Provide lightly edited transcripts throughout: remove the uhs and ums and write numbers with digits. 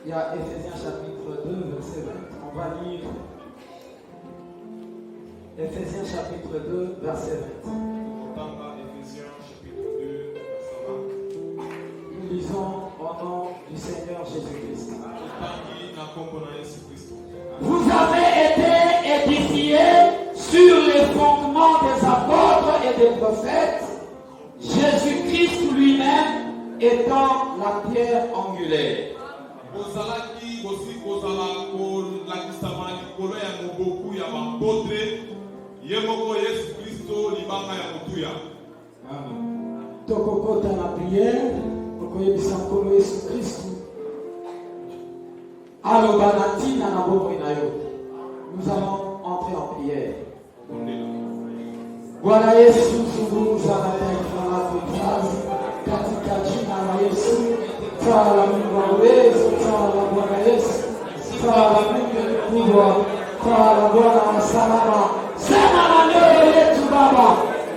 Il y a Ephésiens chapitre 2, verset 20. On va lire Ephésiens chapitre 2, verset 20. Nous lisons au nom du Seigneur Jésus-Christ. Vous avez été édifiés sur les fondements des apôtres et des prophètes, Jésus-Christ lui-même étant la pierre angulaire. Tokokota la prière, okoyebisa nkolo Yesu Kristu. Alobanati na naboko inayo. Nous allons entrer en prière. Bwana Yesu, zungumza na taifa lako kizazi katika jina la Yesu. Swala Mungu wa uwezo, swala Bwana Yesu, swala Mungu mkubwa, swala Bwana wa salama. Sema na mioyo yetu Baba,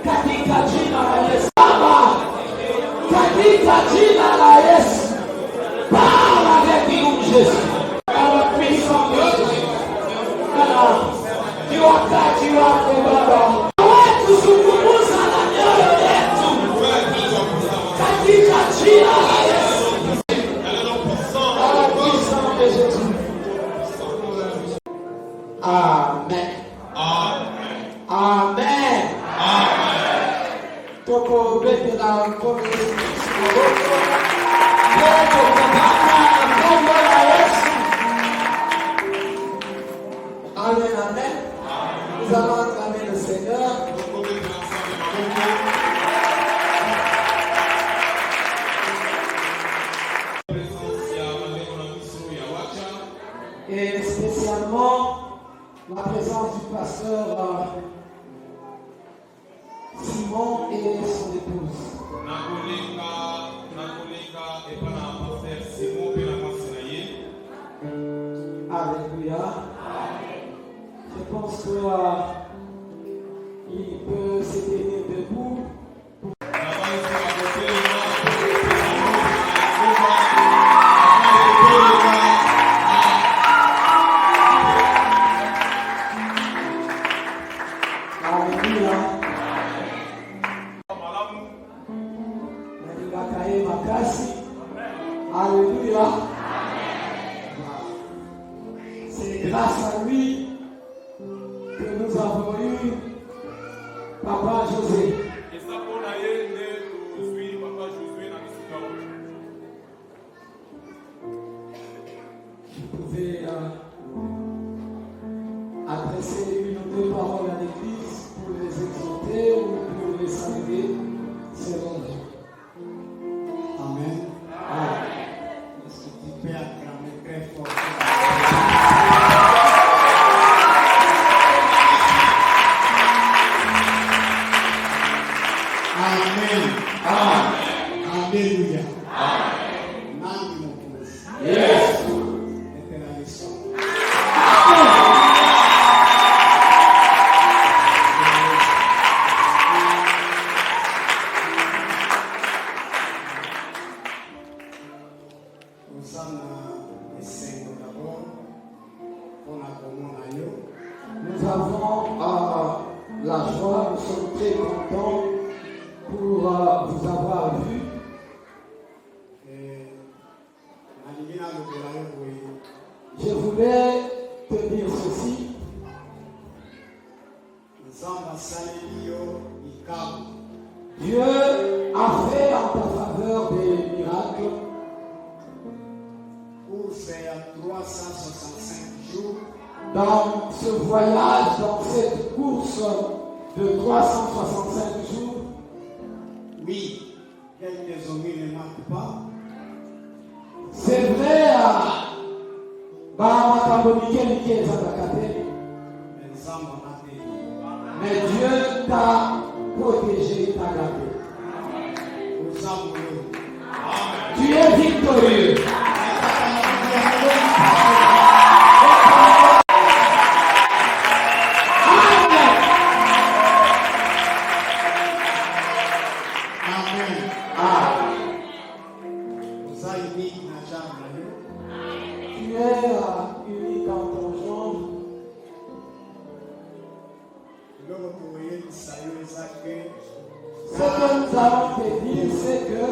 katika jina la Yesu. Baba, katika jina la Yesu. Parle avec nous, Jésus. Our puissant Dieu. Tu wako Baba. Wetu zungumza na mioyo yetu. Katika jina la Yesu. Amen. Amen. Amen. Amen. Toko bete la nkolo Yesu. Toko kabaka nkolo la Yesu. Amen. Amen. Nous allons acclamer le Seigneur. Et spécialement la présence du pasteur Simon et son épouse. Alléluia. Je pense qu'il peut se tenir debout. Alléluia. C'est grâce à lui que nous avons eu Papa José. Vous pouvez adresser une ou deux paroles à l'église pour les exhorter ou pour les saluer selon Dieu. Amen. Amen. Est-ce que tu peux acclamer très fort? nous avons la joie, nous sommes très contents pour vous avoir vu. Je voulais te dire ceci. Dieu a fait en ta faveur des miracles. Dans ce voyage, dans cette course de 365 jours. Oui, quelques hommes ne manquent pas. C'est vrai, mais Dieu t'a protégé, t'a gardé. Tu es victorieux. Ce que nous allons te dire, c'est que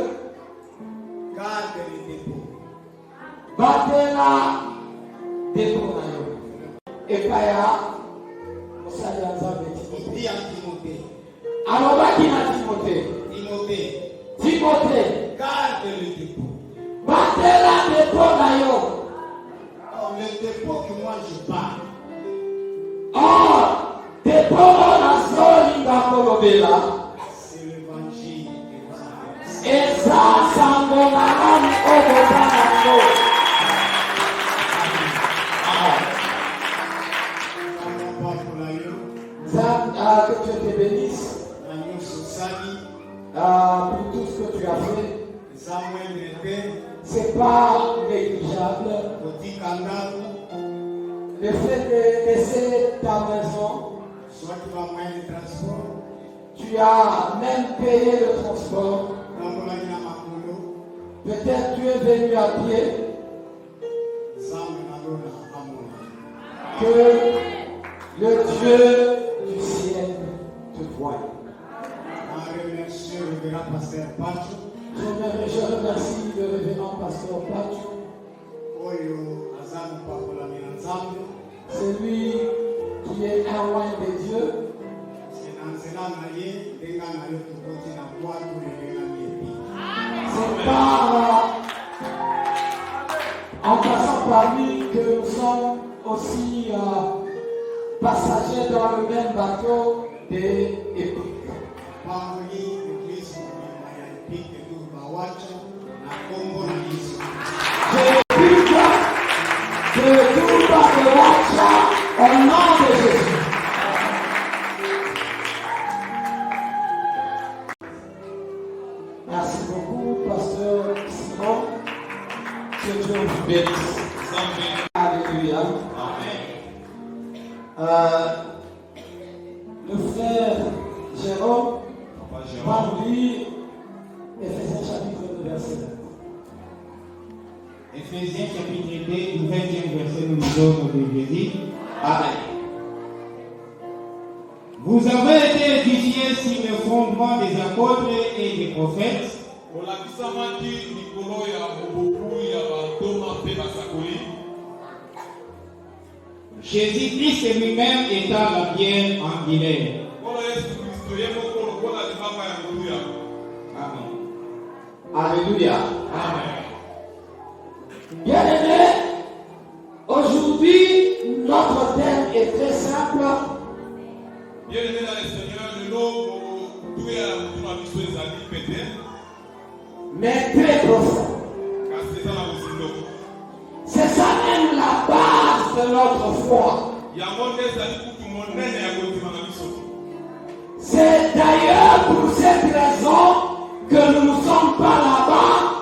garde les dépôts. battez la dépôt. Et Kaya, vous allez en Dis à Timothée. alors, va qui a Timothée? Timothée, Garde le dépôt. battez la dépôt d'ailleurs. Le dépôt que moi je parle. Oh, dépôt la zone d'Akolobela. C'est l'évangile que vous avez. Et ça, ça me ramène au Botanako. Que Dieu te bénisse pour tout ce que tu as fait. C'est pas négligeable. Le fait de laisser ta maison, tu as même payé le transport. Peut-être tu es venu à pied. Que le Dieu du ciel te voie. Je remercie le révérend pasteur Pacho. C'est lui qui est un roi de Dieu. C'est pas en passant par lui que nous sommes aussi passagers dans le même bateau des épiques. Je tout par le Wacha au nom de Jésus. Merci beaucoup, pasteur Simon. Que Dieu vous bénisse. Alléluia. Le frère Jérôme va nous lire Éphésiens chapitre 2, verset 9. Éphésiens chapitre 2, du 20e verset, nous lisons notre Jésus. Amen. Vous avez été édifiés sur le fondement des apôtres et des prophètes. Jésus-Christ lui-même étant la pierre angulaire. Amen. Alléluia. Amen. Bien-aimés, aujourd'hui, notre thème est très simple. Bien-aimés dans le Seigneur, Mais très profond. C'est ça même la base de notre foi. C'est d'ailleurs pour cette raison que nous ne sommes pas là-bas.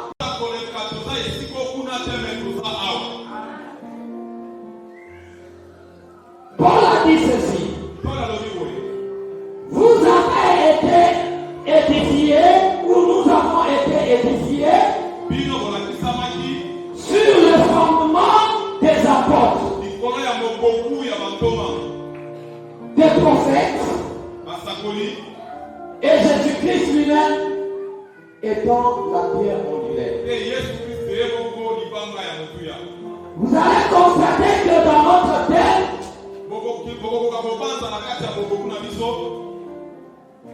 Paul a dit ceci. Vous avez été édifiés, ou nous avons été édifiés sur le fondement des apôtres des prophètes basakoli et Jésus-Christ lui-même étant la pierre angulaire. te Yesu Kristo ye moko libanga ya motuya. Vous allez constater que dans notre terre, Bokokoka kobanza na kati ya bokoku na biso.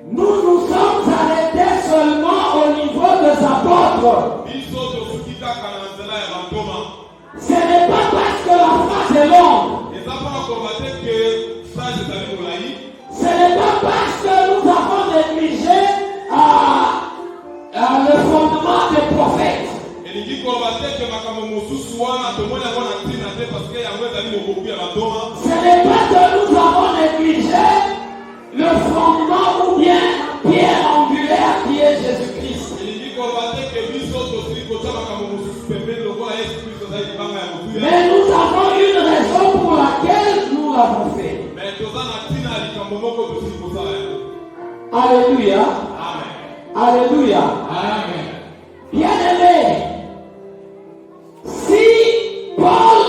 nous nous sommes arrêtés seulement au niveau des apôtres. Biso tosuki kaka na nzela ya bantoma. Ce n'est pas parce que la phrase est longue. Eza mpona koba te ke phrase ezali molai. Ce n'est pas parce que nous avons négligé le fondement des prophètes. Elingi koloba te ke makambo mosusu wana tomoni yango na ntina te parceke yango ezali bokoku ya bantoma. Ce n'est pas que nous avons négligé le fondement ou bien pierre angulaire qui est Jésus-Christ. Elingi koloba te ke biso tosili kotia makambo mosusu pembeni lokola Yesu Kristo ezali libanga ya motuya. Mais nous avons une raison pour laquelle nous l'avons fait. Mais toza na ntina ya likambo moko tosili kosala yango. Alléluia. Amen. Alléluia. Amen. Bien-aimé, si Paul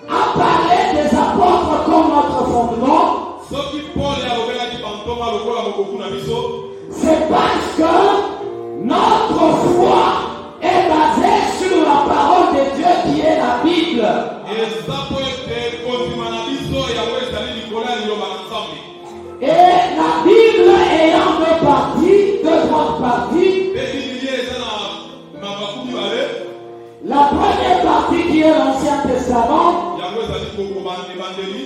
a parlé des apôtres comme notre fondement, Soki Paul alobelaki bantoma lokola mokoku na biso, c'est parce que notre foi est basée sur la parole de Dieu qui est la Bible. eza po ete kondima na biso yango ezali likolo ya liloba na Nzambe. Et la Bible ayant deux parties, deux grandes parties, Mpe Biblia eza na mabaku mibale, la première partie qui est l'Ancien Testament yango ezali kokoma ebandeli,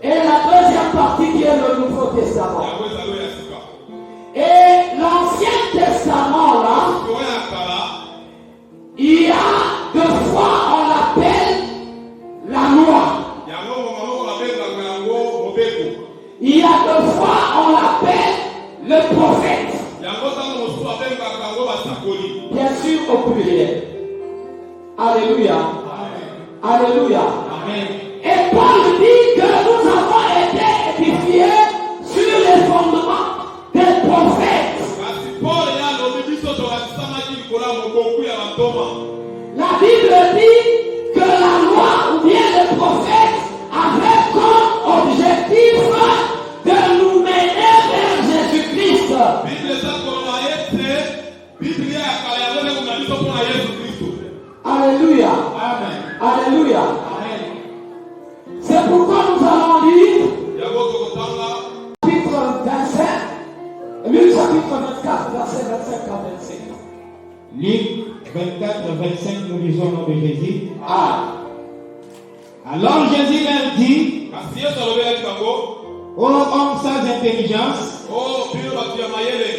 et la deuxième partie qui est le Nouveau Testament. yango ezali oyo ya sika. Et l'Ancien Testament là, Oyo ya kala, il y a deux fois on l'appelle la loi. yango ngoma moko babengaka yango mobeko. Il y a deux fois on l'appelle le prophète. Yango ntango mosusu babengaka yango basakoli. Bien sûr au pluriel. Alléluia. Alléluia. Amen. Et Paul dit que nous avons été édifiés sur les fondements des prophètes. Kasi Paul ye alobi biso tolakisamaki likolo ya mokoku ya bantoma. La Bible dit que la loi ou bien les prophètes avaient comme objectif de nous mener vers Jésus-Christ. Bible eza koloba ete Biblia ya kala yango ekomona biso mpona Yesu Kristo. Alléluia. Amen. Alléluia. Amen. C'est pourquoi nous allons lire Yango tokotanga chapitre 25, Luc chapitre 24, verset 25 à 26. Luc 24, 25, nous lisons au nom de Jésus. Ah. Alors Jésus leur dit, kasi Yesu alobelaki bango, ô hommes sans intelligence, o bino bato ya mayele,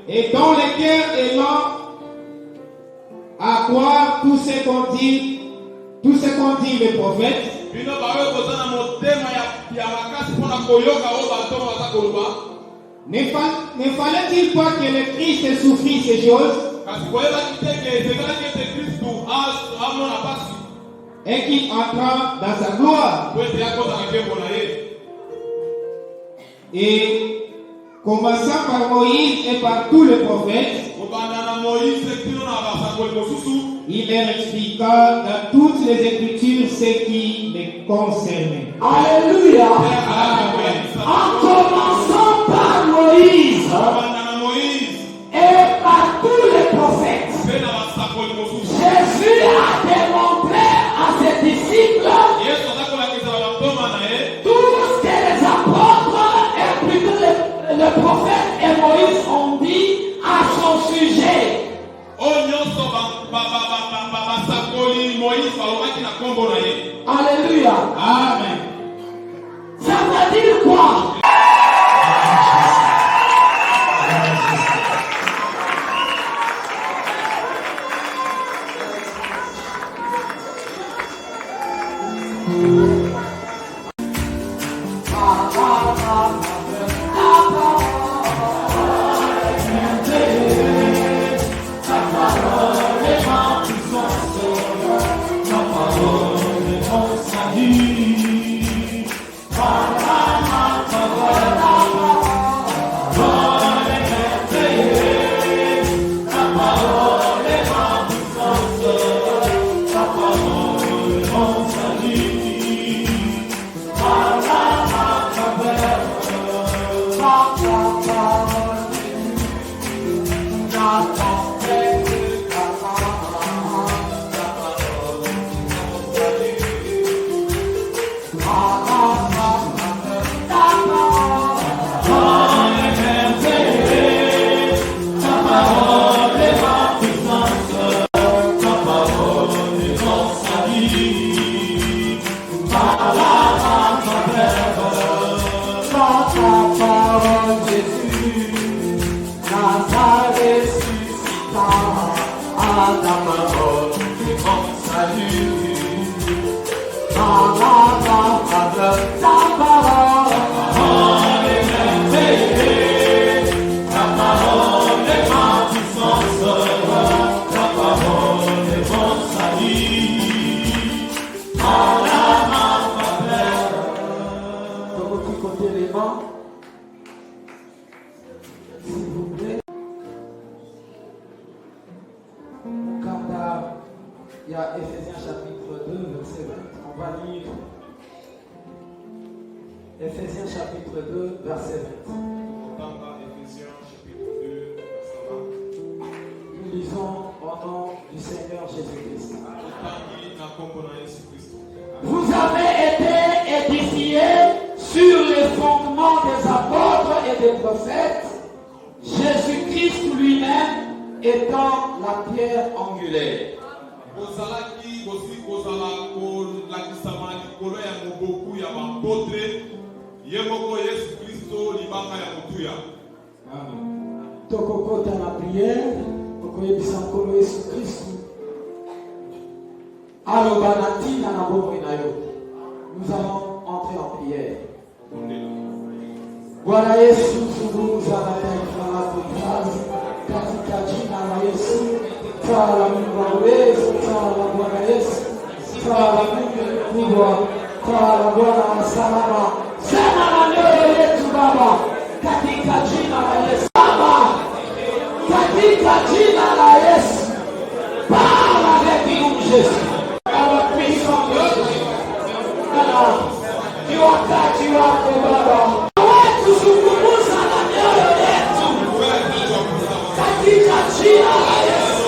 et dont le cœur est lent à croire tout ce qu'ont dit les prophètes, bino baoyo koza na motema ya makasi mpona koyoka oyo bantoma baza koloba. ne fallait-il pas que le Christ souffrisse ces choses Kasi koyebaki te ke ezekalaki ete Kristu amona pasi et qu'il entra dans sa gloire? po ete akota na nkembo na ye. Et commençant par Moïse et par tous les prophètes, Kobanda na Moïse kino na basakoli mosusu, il leur expliqua dans toutes les Écritures ce qui les concernait. Alléluia. Amen. En commençant par Moïse Kobanda na Moïse et par tous les prophètes, mpe na basakoli mosusu, Jésus a démontré à ses disciples Yesu aza kolakisa bantoma na ye tout ce que les apôtres et plutôt les prophètes et Moïse ont dit à son sujet. oyo nyonso basakoli Moïse balobaki na nkombo na ye. Alléluia. Amen. Ça veut dire quoi? par la faveur, dans ta parole, Jésus, Nazareth ressuscita à ta parole, mon salut, par la faveur, ta parole est merveilleuse, ta parole est ma puissance, ta parole est mon salut, par la faveur. Donc, vous côté les mains, s'il vous plaît. Quand il y a Ephésiens chapitre 2, verset 20, on va lire Ephésiens chapitre 2, verset 20. Nous lisons au nom du Seigneur Jésus-Christ. Vous avez été édifiés sur les fondements des apôtres et des prophètes, Jésus-Christ lui-même étant la pierre angulaire. Tokokota la prière, okoyebisa nkolo Yesu Kristu. Alobanati na nabomwe na yo. Nous allons entrer en prière. Bwana Yesu, zungumza na taifa lako kizazi katika jina la Yesu. Swala la Mungu wa uwezo, swala la Bwana Yesu, swala la Mungu mkubwa, swala la Bwana wa salama. Sema na mioyo yetu Baba, katika jina la Yesu. Baba, katika jina la Yesu. Parle avec nous, Jésus. Our puissant Dieu. Ni wakati wako Baba. Tuzungumza na mioyo yetu katika jina la Yesu.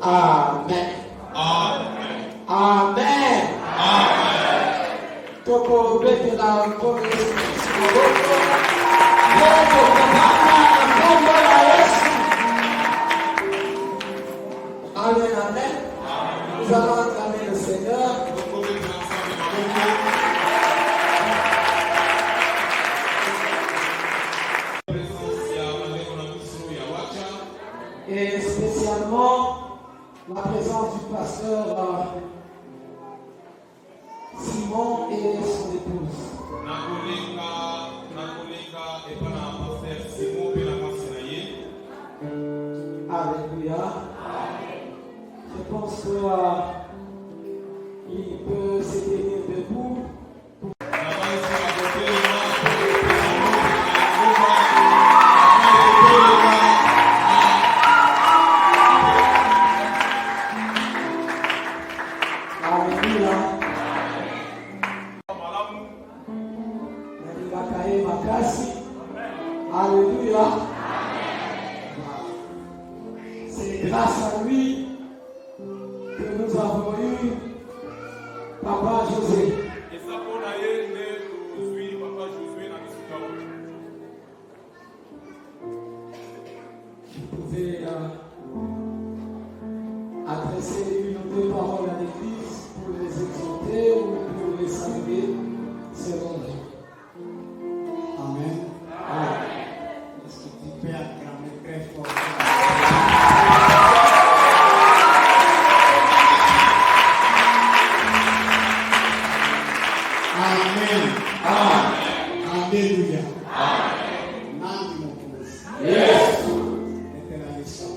Amen. Amen. Amen. Amen. Toko bete la nkolo Yesu. Toko kupata nkolo la Yesu. Amen. Amen. Nous allons acclamer le Seigneur. Et spécialement la présence du pasteur Simon et son épouse. Alléluia. Je pense qu'il peut se tenir debout. Alléluia. C'est grâce à lui que nous avons eu Papa José. Vous pouvez adresser une ou deux paroles à l'église pour les exhorter ou pour les saluer selon vous. Amen. Amen. Est-ce que tu peux acclamer très fort? Amen. Amen. Alléluia. Amen. Nandi Mokuzi. Yes. Éternalisation.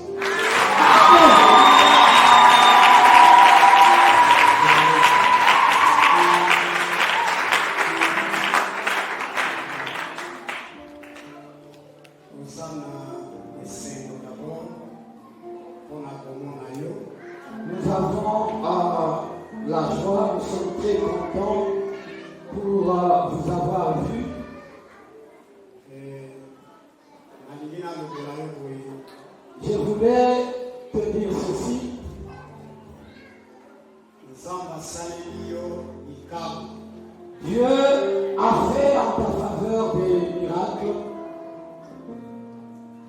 Nous avons la joie, nous sommes très contents pour vous avoir vu. Je voulais te dire ceci. Dieu a fait en ta faveur des miracles.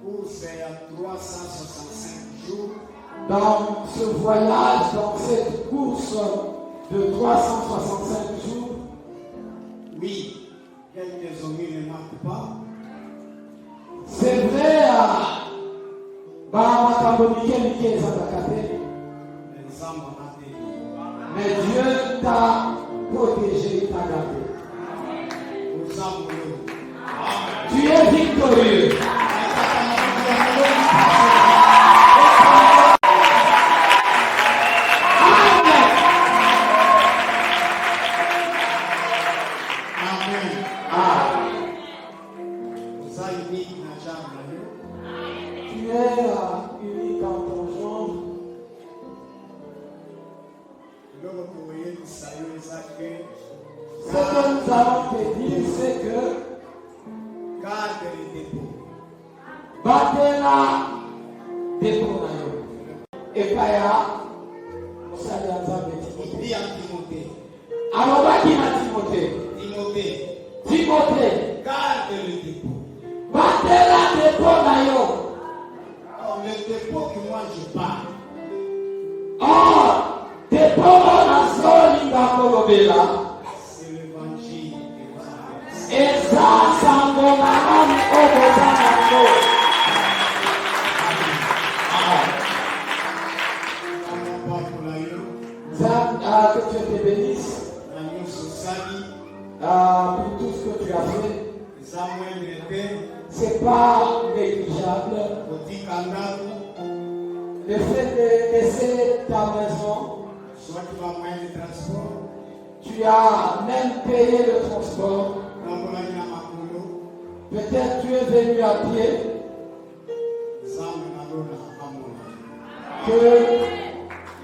Pour ces 365 jours. dans ce voyage, dans cette course de 365 jours. Oui, quelques amis ne marquent pas. C'est vrai, mais Dieu t'a protégé, t'a gardé. Tu es victorieux. Ce que nous allons te dire, c'est que garde les dépôts. Batela dépôt na yo. Et paya, musali anzambe Timothée. Dis à Timothée. Alobaki na Timothée. Timothée, Garde le dépôt. batela dépôt na yo. Alors, le dépôt que moi je parle, Oh, dépôt na zolinga kolobela. c'est l'évangile que vous avez. Eza sango na nani oboza na yo. Que Dieu te bénisse pour tout ce que tu as fait. C'est pas négligeable. Le fait de laisser ta maison, tu as même payé le transport. Peut-être tu es venu à pied. Que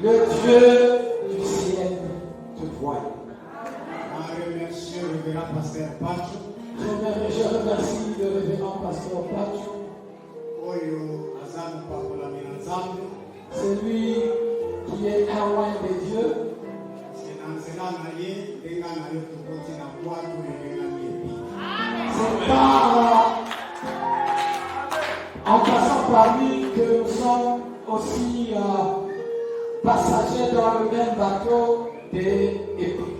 le Dieu du ciel te voie. Je remercie le révérend pasteur Pacho. C'est lui qui est un roi de Dieu. C'est pas en passant par lui que nous sommes aussi passagers dans le même bateau des épiques.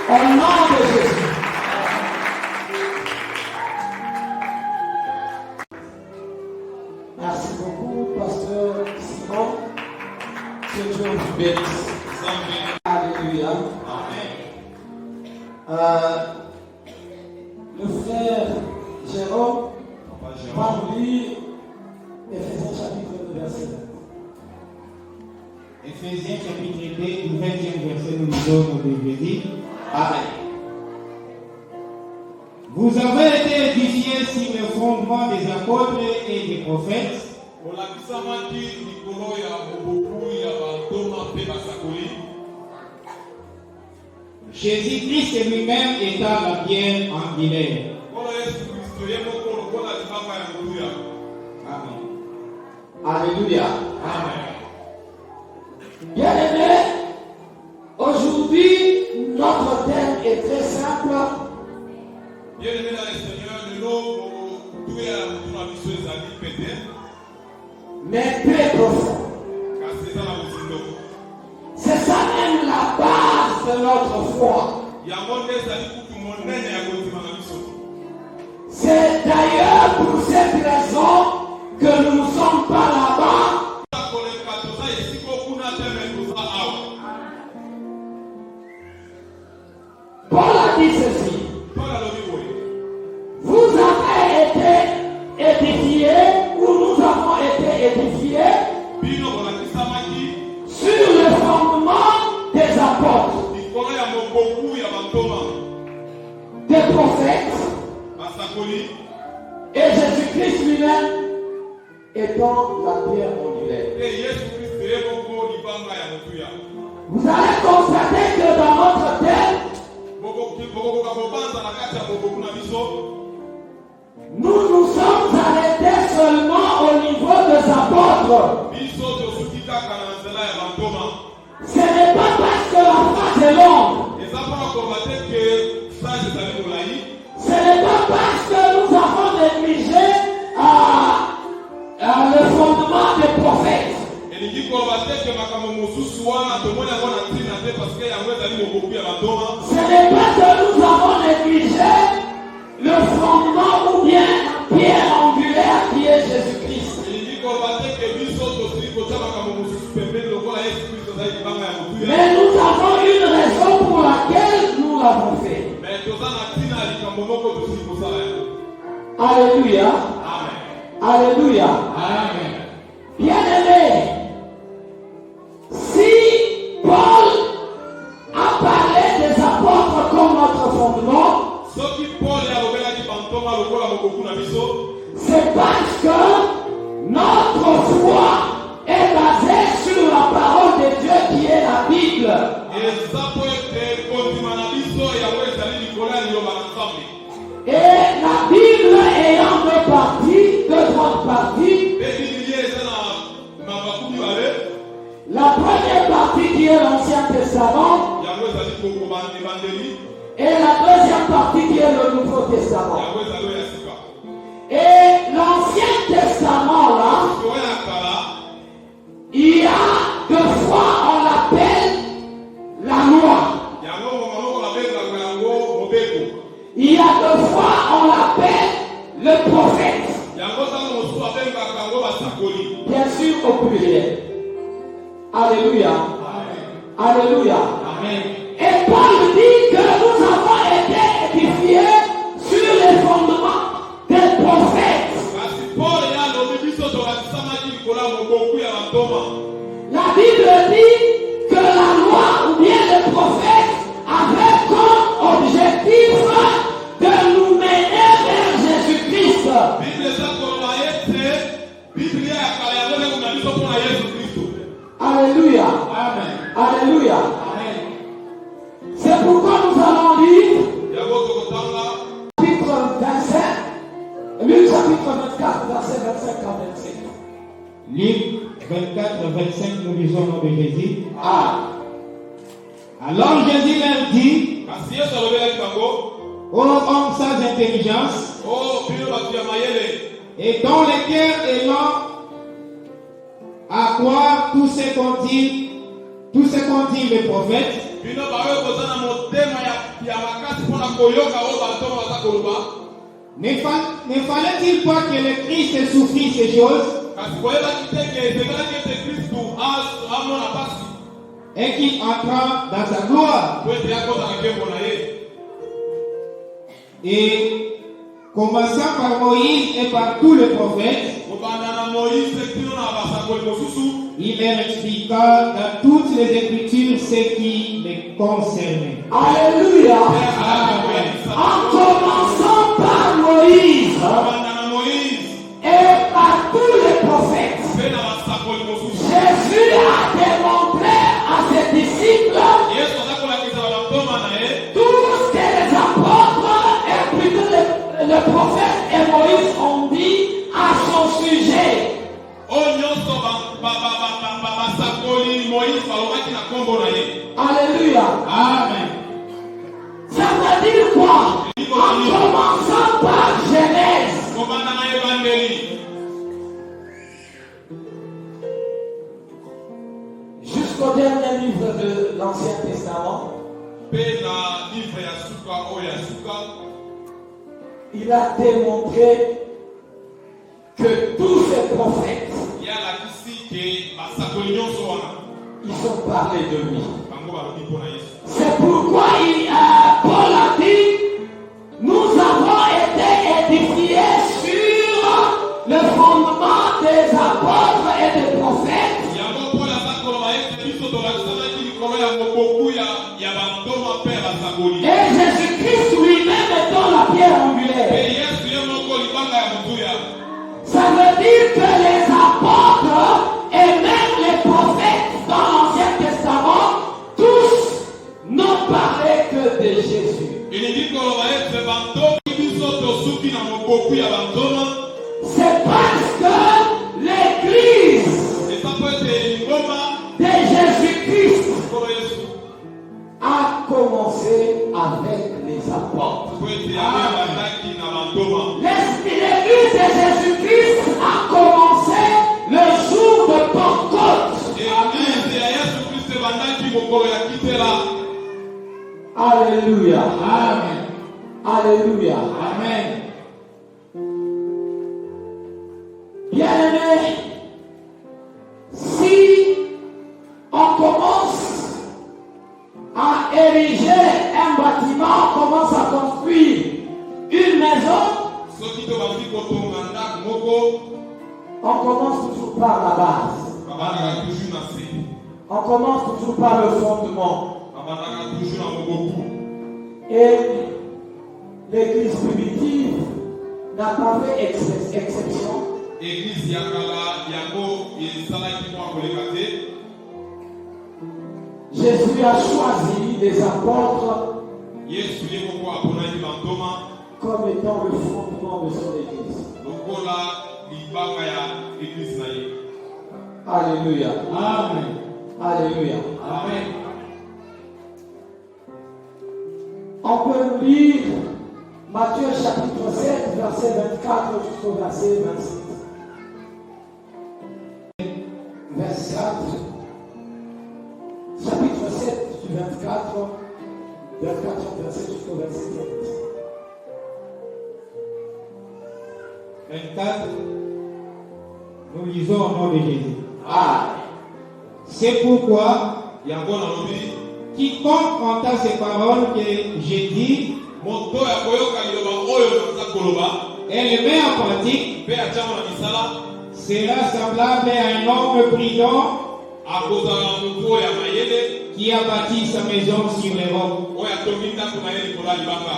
Au nom de Jésus. Merci beaucoup, pasteur Simon. Que Dieu vous bénisse. Alléluia. Le frère Jérôme va nous lire Éphésiens chapitre 2, verset 20. Éphésiens chapitre 2, du 20e verset, nous lisons nos versets. Amen. Vous avez été édifiés sur le fondement des apôtres et des prophètes. Jésus-Christ lui-même étant la pierre angulaire. Amen. Alléluia. Bien-aimés, aujourd'hui, notre thème est très simple. Bien-aimés dans le Seigneur, mais très profond. C'est ça même la base de notre foi. C'est d'ailleurs pour cette raison que nous ne sommes pas là-bas. Paul a dit ceci. Vous avez été édifiés, ou nous avons été édifiés sur le fondement des apôtres, des prophètes, et Jésus-Christ lui-même étant la pierre angulaire. Vous allez constater que dans notre thème, nous nous sommes arrêtés seulement au niveau des apôtres. Ce n'est pas parce que la phrase est longue Ce n'est pas parce que nous avons négligé le fondement des prophètes. Ce n'est pas que nous avons négligé le fondement ou bien pierre angulaire qui est Jésus-Christ. Mais nous avons une raison pour laquelle nous l'avons fait. Alléluia. Alléluia. Bien-aimé, si Paul a parlé des apôtres comme notre fondement, c'est parce que notre foi est basée sur la parole de Dieu qui est la Bible. Et la Bible ayant deux parties, deux grandes parties. La première partie qui est l'Ancien Testament et la deuxième partie qui est le Nouveau Testament. Et l'Ancien Testament là, il y a deux fois on l'appelle la loi. Il y a deux fois on l'appelle le prophète. Bien sûr au pluriel. Alléluia. Alléluia. Et Paul dit que nous avons été édifiés sur les fondements des prophètes. La Bible dit que la loi ou bien les prophètes avaient comme objectif de nous mener vers Jésus-Christ. Alléluia. Alléluia. C'est pourquoi nous allons lire chapitre 25, Luc chapitre 24, verset 25 à 26. Luc 24, 25, nous lisons au nom de Jésus. Alors Jésus leur dit, ô homme sans intelligence, et dont le cœur est lent à croire tout ce qu'ont dit les prophètes. Ne fallait-il pas que le Christ souffrit ces choses et qu'il entra dans sa gloire? Et commençant par Moïse et par tous les prophètes, il leur expliqua dans toutes les Écritures ce qui les concernait. Alléluia. En commençant par Moïse et par tous les prophètes, Jésus a démontré à ses disciples tout ce que les apôtres et plutôt les prophètes et Moïse ont dit à son sujet. Alléluia. Amen. Ça veut dire quoi? En commençant par Genèse. Jusqu'au dernier livre de l'Ancien Testament, il a démontré que tous ces prophètes, ils ont parlé de lui. C'est pourquoi Paul a dit, nous avons été édifiés sur le fondement des apôtres et des prophètes. Et Jésus-Christ lui-même étant la pierre angulaire. Ça veut dire que les apôtres et même les prophètes dans l'Ancien Testament, tous n'ont parlé que de Jésus. C'est parce que l'Église de Jésus-Christ a commencé commencé avec les apôtres. po ete yango ebandaki na bantoma. L'église de Jésus-Christ a commencé le jour de Pentecôte. Eglize ya Yesu Kristo ebandaki mokolo ya kitela. Alléluia. Amen. Alléluia. Amen. Bien-aimés, si on commence à ériger un bâtiment, on commence à construire une maison, Soki tobandi kotonga ndako moko, on commence toujours par la base. babandaka toujours na se. On commence toujours par le fondement. Babandaka toujours na moboku. Et l'église primitive n'a pas fait exception. Église ya kala yango esalaki mwa koleka te. Jésus a choisi des apôtres Yesu ye moko aponaki bantoma comme étant le fondement de son église. lokola libanga ya église na ye. Alléluia. Amen. Alléluia. Amen. On peut lire Matthieu chapitre 7, verset 24 jusqu'au verset 26. Verset 4. Chapitre 7 du 24, verset jusqu'au verset 24. Nous lisons au nom de Jésus. Ah. C'est pourquoi Yango nalobi quiconque entend ces paroles que j'ai dit moto ya koyoka liloba oyo naza koloba et les met en pratique mpe atiango na misala sera semblable à un homme prudent akozala motu oyo ya mayele qui a bâti sa maison sur les rocs. oyo atongi ndako na ye likolo ya libanga.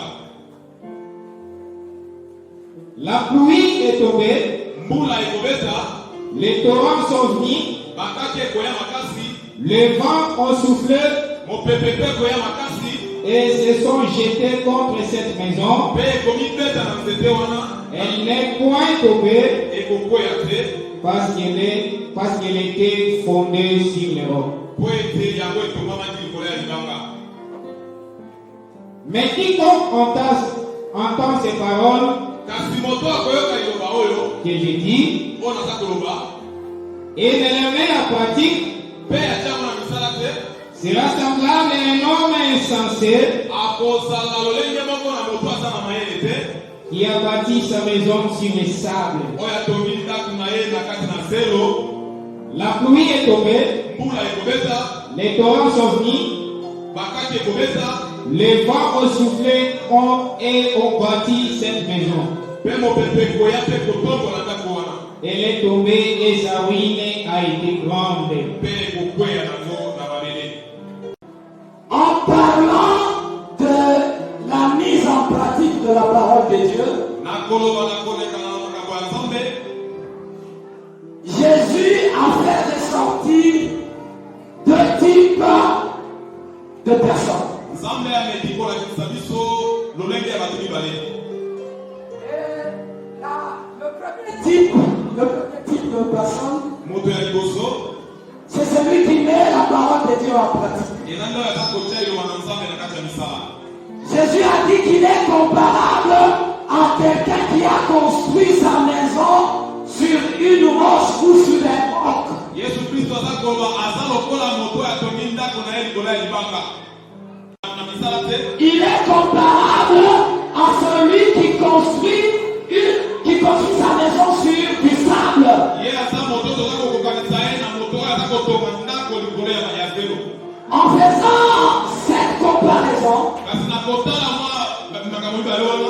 La pluie est tombée, Mbula ekobeta, les torrents sont venus, bakaki ekoya makasi, les vents ont soufflé mopepe mpe ekoya makasi, et se sont jetés contre cette maison. mpe ekomibeta na nzete wana, Elle n'est point tombée ekokwea te, parce qu'elle était fondée sur les rocs. po ete yango etongamaki likolo ya libanga. Mais quiconque entend ces paroles Kasi moto akoyoka liloba oyo que j'ai dit oyo naza koloba et ne les met en pratique mpe atiango na misala te, sera semblable à un homme insensé akozala lolenge moko na moto aza na mayele te, qui a bâti sa maison sur les sables. oyo atongi ndako na ye na kati na zelo. La pluie est tombée, Mbula ekobeta, les torrents sont venus, bakaki ekobeta, les vents ont soufflé et ont bâti cette maison. mpe mopepe ekoya mpe kotombola ndako wana, Elle est tombée et sa ruine a été grande. mpe ekokwea nango na mabele. En parlant de la mise en pratique de la parole de Dieu, nakoloba na koleka na makambo ya nzambe, Jésus a fait ressortir deux types de personnes. nzambe ameki kolakisa biso lolenge ya bato mibale. Le premier type de personne, Moto ya liboso c'est celui qui met la parole de Dieu en pratique. enanda oyo aza kotia liloba na nzambe na kati ya misala. Jésus a dit qu'il est comparable à quelqu'un qui a construit sa maison sur une roche ou sur un roc. Yesu Kristo aza koloba aza lokola moto oyo atongi ndako na ye likolo ya libanga. Na misala te, Il est comparable à celui qui construit sa maison sur du sable. ye aza moto toza kokokanisa ye na moto oyo aza kotonga ndako likolo ya zelo. En faisant cette comparaison, Kasi na kotala mwa makambo mibale wana,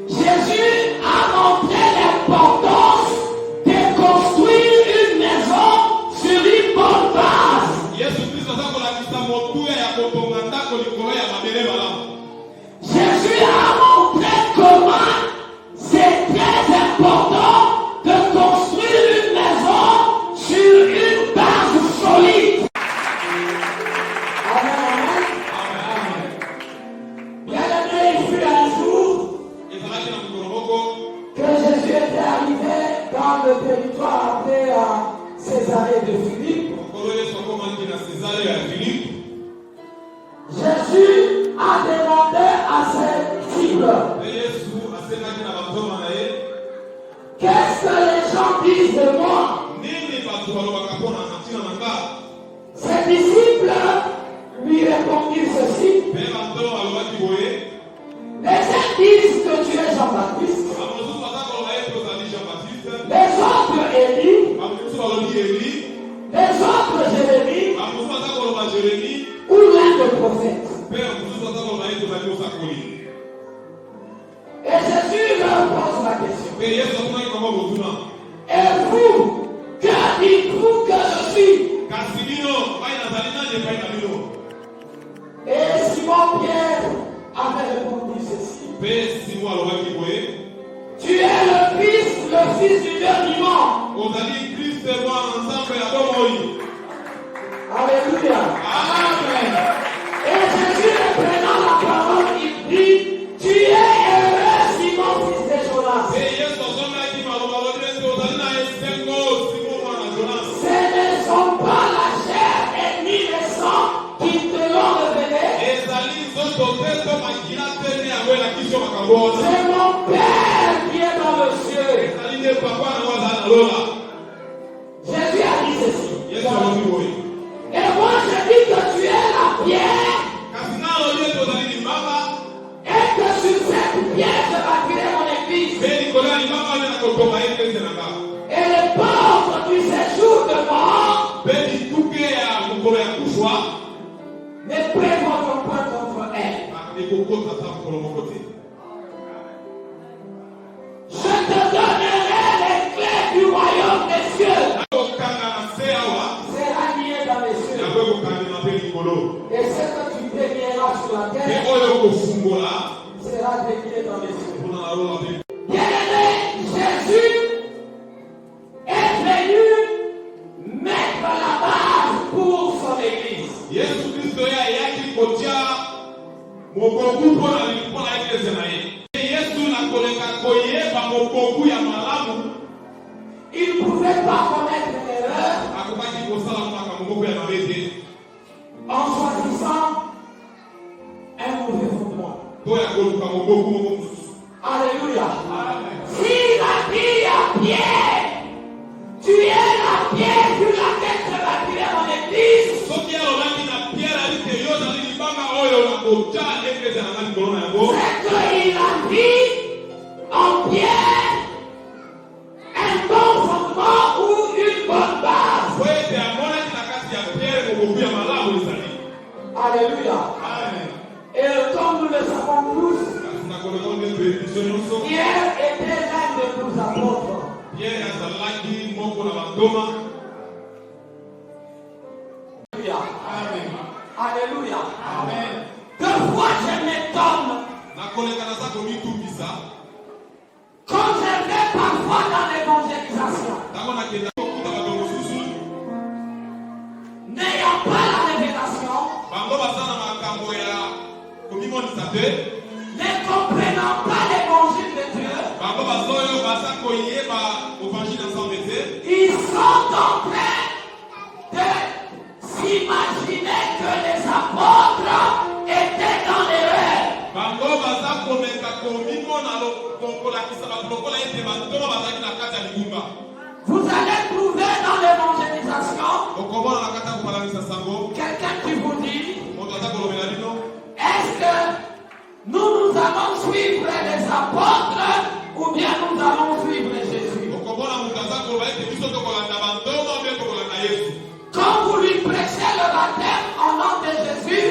Jésus a montré l'importance de construire une maison sur une bonne base. Yesu Kristo aza kolakisa motuya ya kotonga ndako likolo ya mabele malamu. Jésus a montré comment c'est très important de construire une maison sur une base solide. Amen. Bien-aimé, il fut un jour Ezalaki na mokolo moko que Jésus était arrivé dans le territoire appelé à Césarée de Philippe. mokolo Yesu akomaki na Césare ya Filipe. Jésus a Qu'est-ce que les gens disent de moi? Ses disciples lui répondirent ceci. Les uns disent que tu es Jean-Baptiste, les autres Élie, les autres Jérémie, ou l'un des prophètes. Et Jésus leur pose la question. Et vous, que dites-vous que je suis? Et Simon Pierre avait répondu ceci. Tu es le Christ du Dieu vivant. Alléluia. Amen. Et Jésus, reprenant la parole, il dit, tu es heureux, Simon, fils de Jonas. Ce ne sont pas la chair et ni le sang qui te l'ont révélé. C'est mon Père qui est dans le cieux. Jésus a dit ceci. Et moi je dis que tu es la pierre. Et que sur cette pierre je bâtirai mon église. Et les portes du séjour de mort ne prévaudront pas contre elle. Je te donnerai les clés du royaume des cieux. Sera lié dans les cieux. Et ce que tu dénieras sur la terre sera dénié dans les cieux. Bien-aimé, Jésus est venu mettre la base pour son église. Il ne pouvait pas commettre une erreur en choisissant un mauvais fondement. Alléluia. S'il a dit à Pierre, tu es la pierre sur laquelle je bâtirai mon église, c'est qu'il a dit en pierre un bon fondement ou une bonne base. Alléluia. Et comme nous le savons tous, Pierre était l'un de nos apôtres. Alléluia. Amen. Deux fois je m'étonne quand je vais parfois dans l'évangélisation, n'ayant pas la révélation, ne comprenant pas l'évangile de Dieu, ils sont en train de s'imaginer que les apôtres étaient dans l'erreur. Vous allez trouver dans l'évangélisation quelqu'un qui vous dit, est-ce que nous allons suivre les apôtres ou bien nous allons suivre Jésus? Quand vous lui prêchez le baptême au nom de Jésus,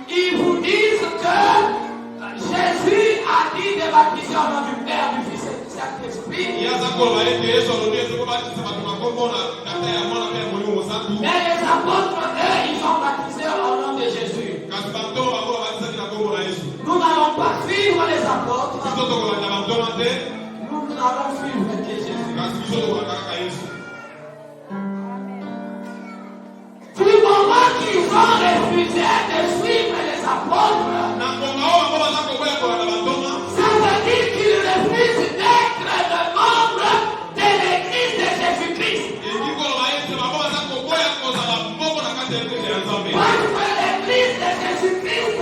ils vous disent que Jésus a dit de baptiser au nom du Père, du Fils et du Saint-Esprit. Mais les apôtres, eux, ils ont baptisé au nom de Jésus. Nous n'allons pas suivre les apôtres. Nous allons suivre Jésus. Du moment qu'ils ont refusé de suivre les apôtres, ça veut dire qu'ils refusent d'être le membre de l'église de Jésus-Christ. Parce que l'église de Jésus-Christ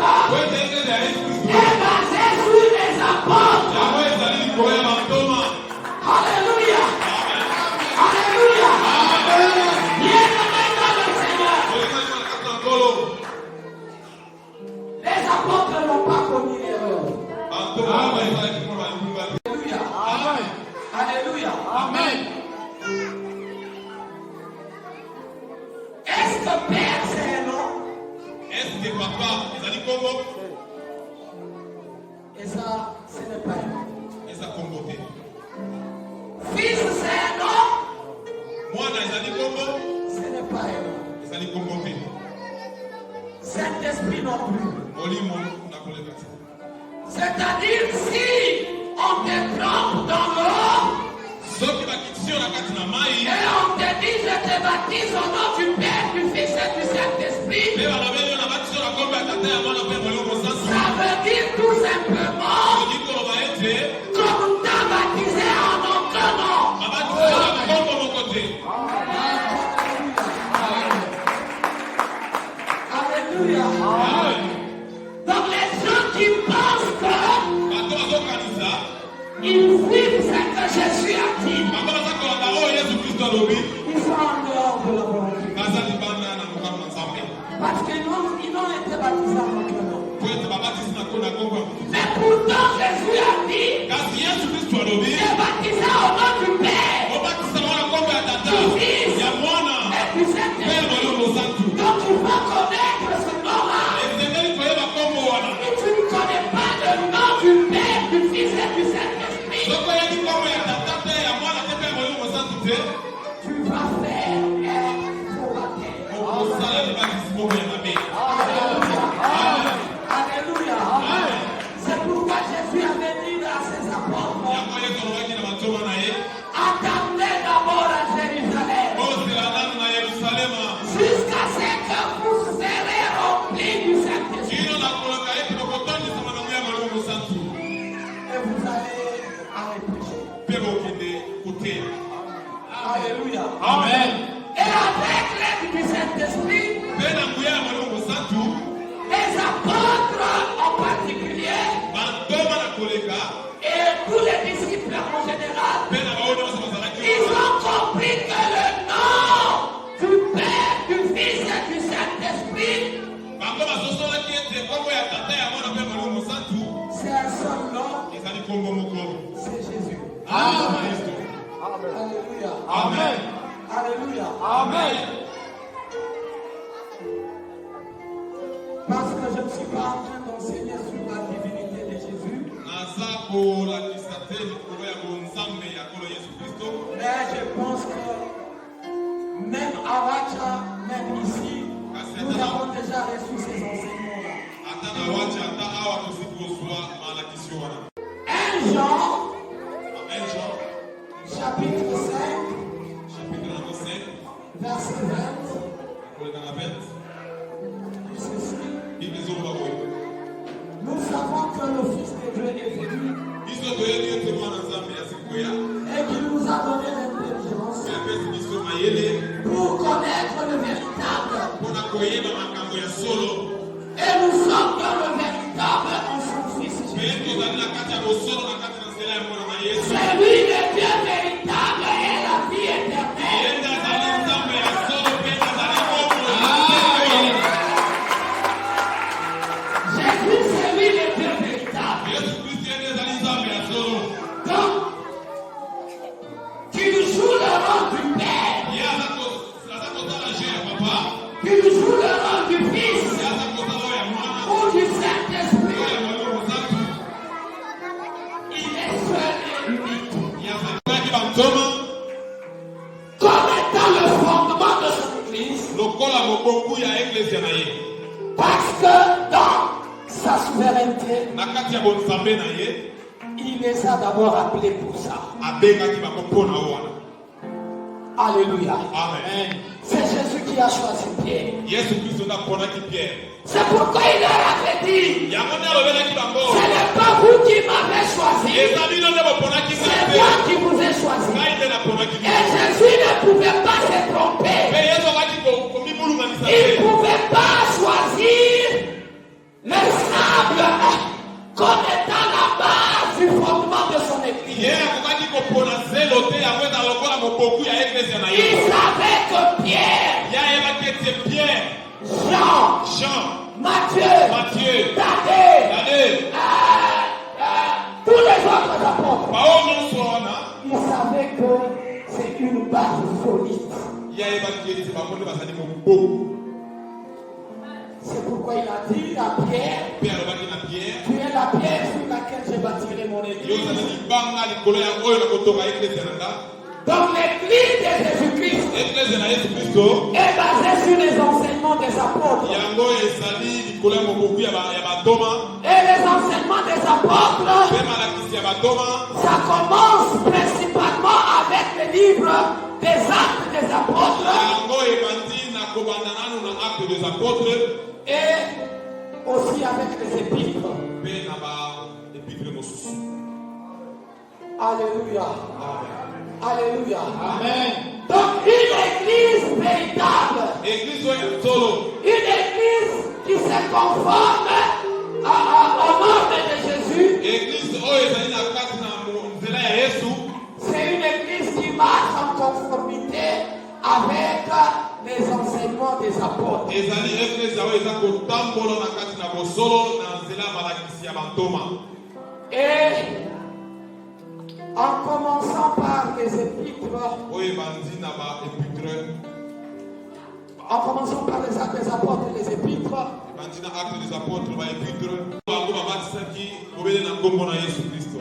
est-ce que papa, ils ont dit Congo? Et ça, ce n'est pas un nom. Ils ont comboté. Fils, c'est un nom. Moi, ils ont dit Congo? Ce n'est pas un nom. Ils ont dit comboté. Saint-Esprit non plus. Olimo, on a collé comme ça. C'est-à-dire, si on te trompe dans l'eau, Ceux qui va quitter la carte na mai, et on te dit, je te baptise au nom du Père, du Fils et du Saint-Esprit, mais on avait la bâtisse la combe à tata à moi, on a fait mon sens. ça veut dire tout simplement, On dit qu'on va être, comme t'as baptisé en aucun nom. on va dire la combe de mon côté. Alléluia. Amen. Donc les gens qui pensent Bato bazokanisa, qu'ils vivent ce que Jésus a dit, bango bazakolanda oyo Yesu Kristo alobi, ils sont en dehors de la volonté. baza libanda na mokano na Nzambe. Parce qu'ils n'ont été baptisés en aucun nom. Po ete babatisi na kombo ya kombo. Mais pourtant Jésus a dit, Kasi Yesu Kristo alobi, c'est baptisé au nom du Père obatisa na kombo ya tata, ya mwana, et du mpe Saint-Esprit. molimo santu. Donc tu vas connaître ce nom-là. Esengeli koyeba kombo wana. Et tu ne connais pas le nom du Père, du Fils et du Saint-Esprit. Soko oyebi kombo ya tata te, ya mwana te, mpe molimo santu te, Tu vas faire un faux baptême. okosala libatisi kombo ya mabe. Alléluia. C'est pourquoi Jésus avait dit à ses apôtres, Yango Yesu alobaki na bantoma na ye, attendez d'abord à Jérusalem, ozela nanu na Yerusalema, jusqu'à ce que vous serez remplis du Saint-Esprit. kino nakoloka ete bokotondisama na moya molimo santu, Et vous allez aller prêcher. mpe bokende koteya. Alléluia. Amen. Et avec l'aide du Saint-Esprit, Mpe na nguya ya molimo santu, les apôtres en particulier, bantoma na koleka, et tous les disciples en général, mpe na baoyo nyonso bazalaki ils wana, ont compris que le nom du Père, du Fils et du Saint-Esprit, bango bazosolaki ete kombo ya tata ya mwana mpe molimo santu c'est un seul nom, ezali kombo moko. c'est Jésus. Kristo. Alléluia. Amen. Alléluia. Amen. Parce que je ne suis pas en train d'enseigner sur la divinité de Jésus, naza kolakisa te likolo ya bonzambe ya nkolo Yesu Kristo, mais je pense que même à Wacha, même ici, nous avons déjà reçu ces enseignements-là. ata na wacha ata awa tosiki kozwa malakisi wana. 1 Jean, 1 Jean chapitre 5, chapitre number 5 verset 20, koleka na 20 dit ceci. bible ezoloba boye, Nous savons que le Fils de Dieu est venu biso toyebi ete mwana nzambe asili koya et qu'il nous a donné l'intelligence mpe apesi biso mayele pour connaître le véritable. mpona koyeba makambo ya solo, Et nous sommes dans le véritable en son Fils mpe Jésus. tozali na kati ya bosolo na kati na nzela ya mwana na Yesu. C'est lui le Dieu véritable et la vie éternelle. Ye nde azali nzambe ya solo mpe azali bomoi. Jésus, c'est lui le Dieu véritable. Yesu Kristo ye nde azali nzambe ya solo. Donc, tu joues le rôle du Père, Ye aza kotala je ya papa, tu joues le rôle du Fils ye aza kotala oyo ya mwana, ou du oyo Saint-Esprit. ya molimo santu. Il est seul et unique. Ye azalaki bantoma Comme étant le fondement de son Église. lokola mokongu ya eklesia na ye. Parce que dans sa souveraineté, Na kati ya bonzambe na ye, il les a d'abord appelés pour ça. abengaki bango mpona oyo wana. Alléluia. Amen. C'est Jésus qui a choisi Pierre. Yesu Kristo nde aponaki Pierre. C'est pourquoi il leur avait dit, Yango nde alobelaki bango, ce n'est pas vous qui m'avez choisi, eza bino nde boponaki c'est ngai moi te, qui vous ai choisi. ngai nde naponaki Et bino. Jésus ne pouvait pas se tromper. Mpe Yesu akaki komibulumanisa Il ne te. pouvait pas choisir le sable comme étant la base du fondement de son Église. Ye akokaki kopona zelo te yango eza lokola mokongu ya eklesia na Il ye. savait que Pierre, Ye ayebaki ete Pierre, Jean, Jean, Matthieu, Matthieu, Thaddée, Tade, tous les autres apôtres, bao nyonso wana, il savait que c'est une base solide. ye ayebaki ete bango nde bazali moboku. C'est pourquoi il a dit à Pierre, Mpe alobaki na Pierre, tu es la pierre sur laquelle je bâtirai mon yo église. ozali libanga likolo ya oyo nakotonga eklezia na nga. Donc l'église de Jésus-Christ Eklezia na Yesu Kristo est basée sur les enseignements des apôtres. yango ezali likolo ya mobuku ya bantoma. Et les enseignements des apôtres, Mpe malakisi ya bantoma ça commence principalement avec le livre des actes des apôtres yango ebandi na kobanda nanu na acte des apôtres et aussi avec les épîtres. mpe na baepitre mosusu. Alléluia. Alléluia. Amen. Donc une église véritable, Église oyo ya solo, une église qui se conforme au nom de Jésus, église oyo ezali na kati na nzela ya Yesu, c'est une église qui marche en conformité avec les enseignements des apôtres. ezali eklezia oyo eza kotambola na kati na bosolo na nzela ya malakisi ya bantoma. Et en commençant par les épîtres, Oyo ebandi na baepitre, en commençant par les actes des apôtres et les épîtres, ebandi na acte des apôtres baepitre bango babatisaki kobele na nkombo na Yesu Kristo.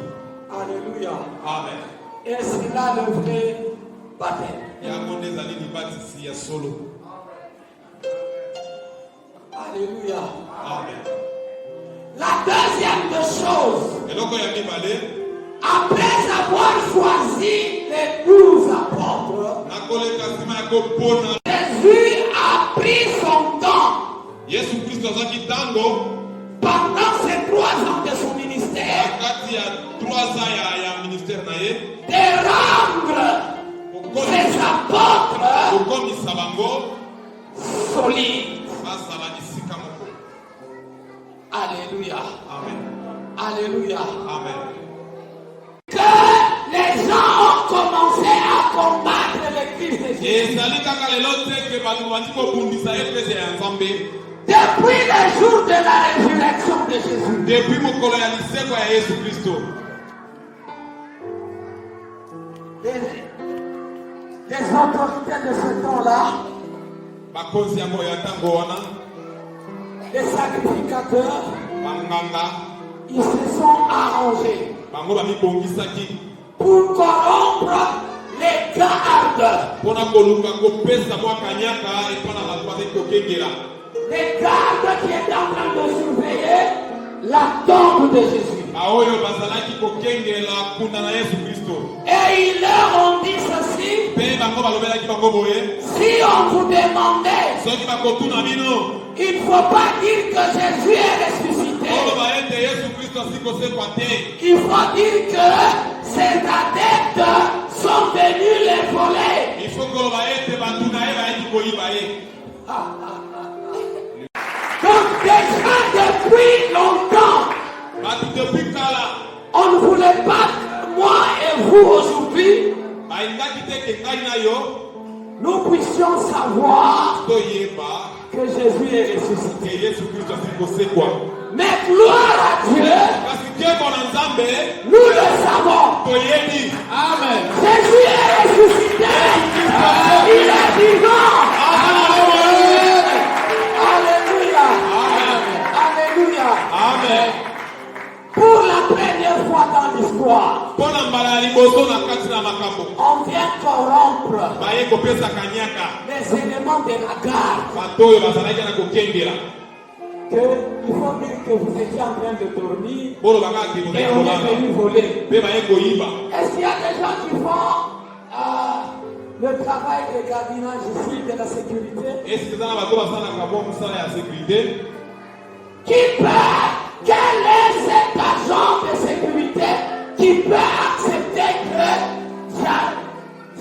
alléluia. Amen. Et c'est là le vrai baptême. Yango nde ezali libatisi ya solo. Alléluia. Amen. La deuxième des choses, Eloko ya mibale, après avoir choisi les 12 apôtres, nakoleka nsima ya kopona Jésus a pris son temps Yesu Kristo azaki ntango pendant ces 3 ans de son na ministère kati ya 3 ans ya ministère na ye de rendre ses apôtres kokomisa bango solides. bazala esika moko. Alléluia. Amen. Alléluia. Amen. Que les gens ont commencé à combattre l'église de Jésus. ezali kaka lelo te ke bato bandi kobundisa eklezia ya Nzambe Depuis le jour de la résurrection de Jésus. depuis mokolo ya liseko ya Yesu Kristo. Les autorités de ce temps-là, bakonzi yango ya ntango wana, les sacrificateurs, banganga ils se sont arrangés bango bamibongisaki pour corrompre les gardes. mpona koluka kopesa mwa kanyaka epa na bato bazali kokengela Les gardes qui étaient en train de surveiller la tombe de Jésus. baoyo bazalaki kokengela kunda na Yesu Kristo. Et ils leur ont dit ceci: Mpe bango balobelaki bango boye, si on vous demandait, soki bakotuna bino il ne faut pas dire que Jésus est ressuscité. oloba ete Yesu Kristo asikosekwa te. Il faut dire que ces adeptes sont venus les voler. Il faut koloba ete bato na ye bayaki koyiba ye. Donc déjà depuis longtemps, Bato depuis kala on ne voulait pas, moi et vous aujourd'hui, balingaki te ke ngai na yo nous puissions savoir toyeba que Jésus est ressuscité. ke Yesu Kristo asikosekwa. Mais gloire à Dieu, Kasi nzembo na Nzambe nous le savons. toyebi. Amen. Jésus est ressuscité. Il est vivant. Alléluia. Alléluia. Amen. Pour la première fois dans l'histoire, Mpona mbala ya liboso na kati na makambo on vient corrompre baye kopesa kanyaka les éléments de la garde. bato oyo bazalaki na kokengela Que il faut dire que vous étiez en train de dormir bolobaka ati et bozali on est kolala venu voler. mpe baye koyiba. Est-ce qu'il y a des gens qui font le travail de gardinage ici, de la sécurité, Esi eza na bato basalaka mwa mosala ya sécurité qui peut, quel est cet agent de sécurité qui peut accepter que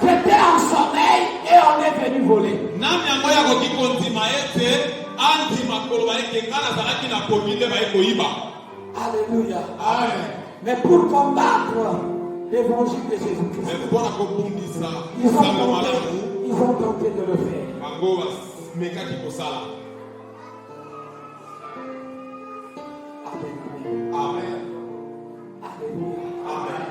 j'étais en sommeil et on est venu voler? nani yango yakoki kondima ete andima koloba ete nga nazalaki na komi nde baye koyiba. Alléluia. Amen. Mais pour combattre l'évangile de Jésus-Christ, me mpona kobundisa ils nzambe ont malamu tenté de le faire. bango bamekaki kosala. Alléluia. Amen. Alléluia. Amen.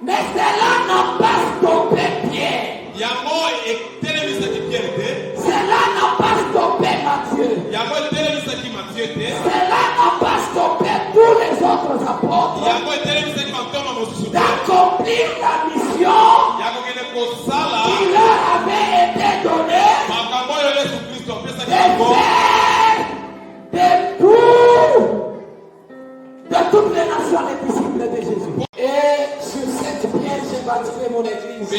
Mais cela n'a pas stoppé Pierre. yango etelemisaki Pierre te, Cela n'a pas stoppé Matthieu. yango etelemisaki Matthieu te, cela n'a pas stoppé tous les autres apôtres d'accomplir la mission qui leur avait été donnée de toutes les nations les disciples de Jésus. Et sur cette pierre, j'ai bâti mon église.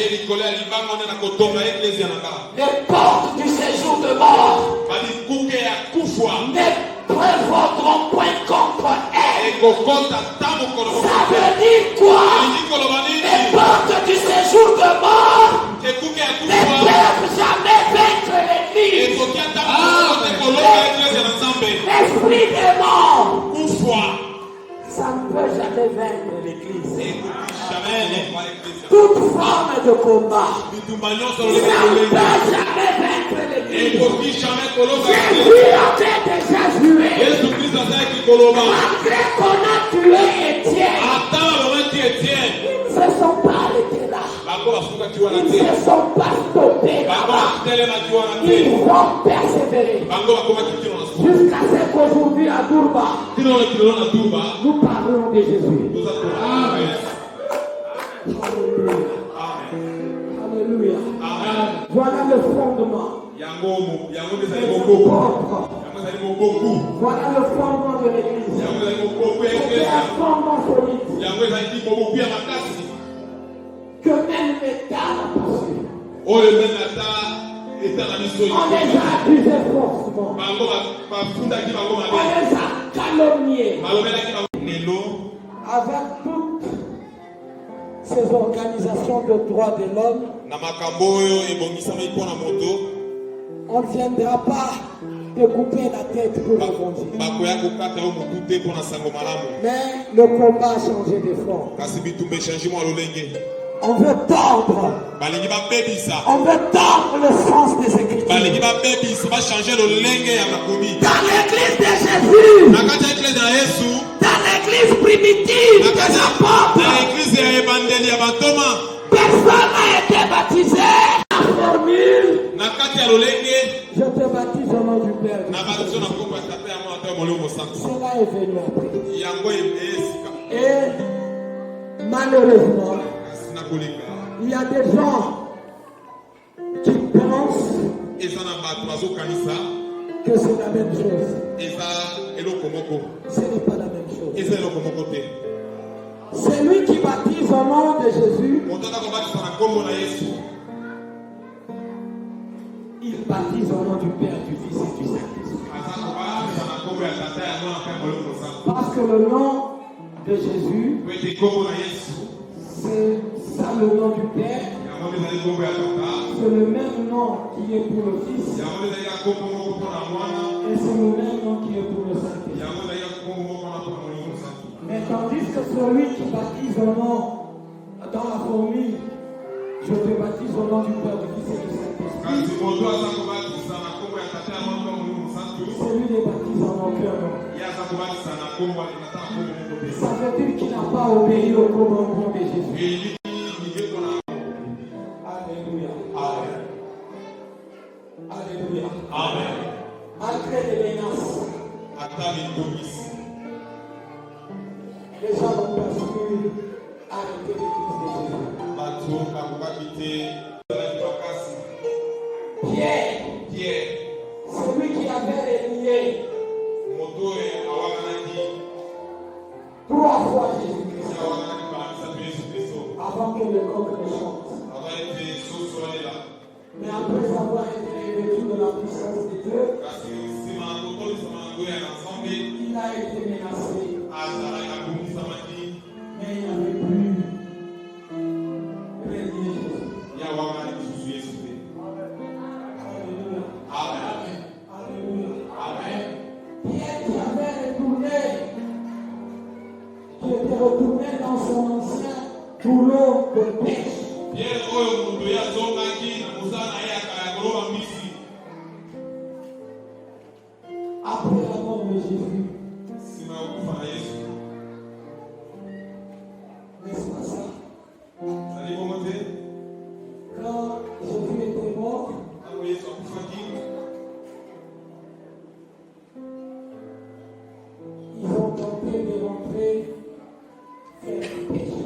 Les portes du séjour de mort ne prévaudront point contre elle. Ça veut dire quoi? Les portes du séjour de mort ne peuvent jamais vaincre l'église. L'esprit des morts, ça ne peut jamais vaincre l'église. Toute forme de combat, ça ne peut jamais vaincre l'église. Jésus avait déjà joué. Malgré qu'on a tué Étienne, ils ne se sont pas arrêtés là. Ils ne se sont pas stoppés là-bas. Ils ont persévéré. Jusqu'à ce qu'aujourd'hui à Durba, nous parlons de Jésus. Amen. Alléluia. Voilà le fondement. Voilà le fondement de l'église. C'est un fondement solide que même l'État n'a pas su. On les a accusés faussement. On les a calomniés. Avec toutes ces organisations de droits de l'homme, on ne viendra pas de couper la tête pour l'évangile. Mais le combat a changé de forme. On veut tordre. On veut tordre le sens des Écritures. Dans l'église de Jésus, dans l'église primitive des apôtres, personne n'a été baptisé. La formule, je te baptise au nom du Père. Cela est venu après. Et malheureusement, il y a des gens qui pensent que c'est la même chose. Ce n'est pas la même chose. Celui qui baptise au nom de Jésus, il baptise au nom du Père, du Fils et du Saint-Esprit. Parce que le nom de Jésus, c'est ça le nom du Père. C'est le même nom qui est pour le Fils. Et c'est le même nom qui est pour le Saint-Esprit. Mais tandis que celui qui baptise au nom dans la formule, je te baptise au nom du Père, du Fils et du Saint-Esprit. Celui des baptise en aucun nom. Ça veut dire qu'il n'a pas obéi au commandement de Jésus. Alléluia. Alléluia. Amen. Malgré les menaces, les gens ont pas su arrêter l'église de Jésus. Pierre, celui qui avait renié 3 fois Jésus-Christ avant que le coq ne chante. Mais après avoir été revêtu de la puissance de Dieu, il a été menacé. Mais il n'avait plus renié Jésus. Alléluia. Amen. Alléluia. Amen. Pierre qui avait était retourné dans son ancien boulot de pêche. Après la mort de Jésus, n'est-ce pas ça? Quand Jésus était mort, tenté de rentrer faire le péché.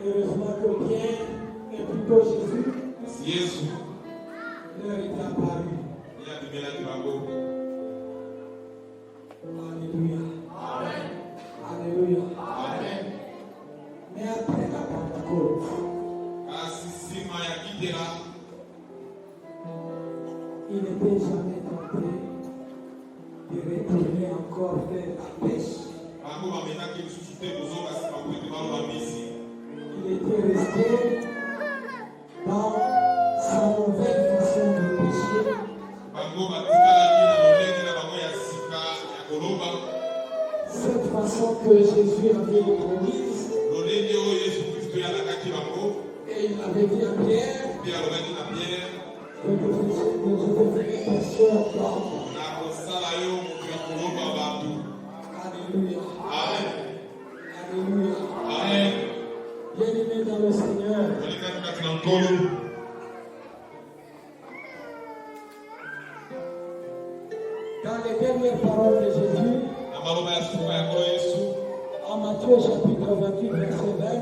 Heureusement que Pierre et plutôt Jésus leur est apparu. Alléluia. Amen. Alléluia. Amen. Mais après la Pentecôte, il n'était jamais tenté de retourner encore faire la pêche. Il était resté dans sa nouvelle façon de pécher. Cette façon que Jésus avait promise. Et il avait dit à Pierre que je devenais pécheur d'hommes. Alléluia. Alléluia. Amen. Bien-aimés dans le Seigneur, dans les dernières paroles de Jésus, en Matthieu chapitre 28, verset 20,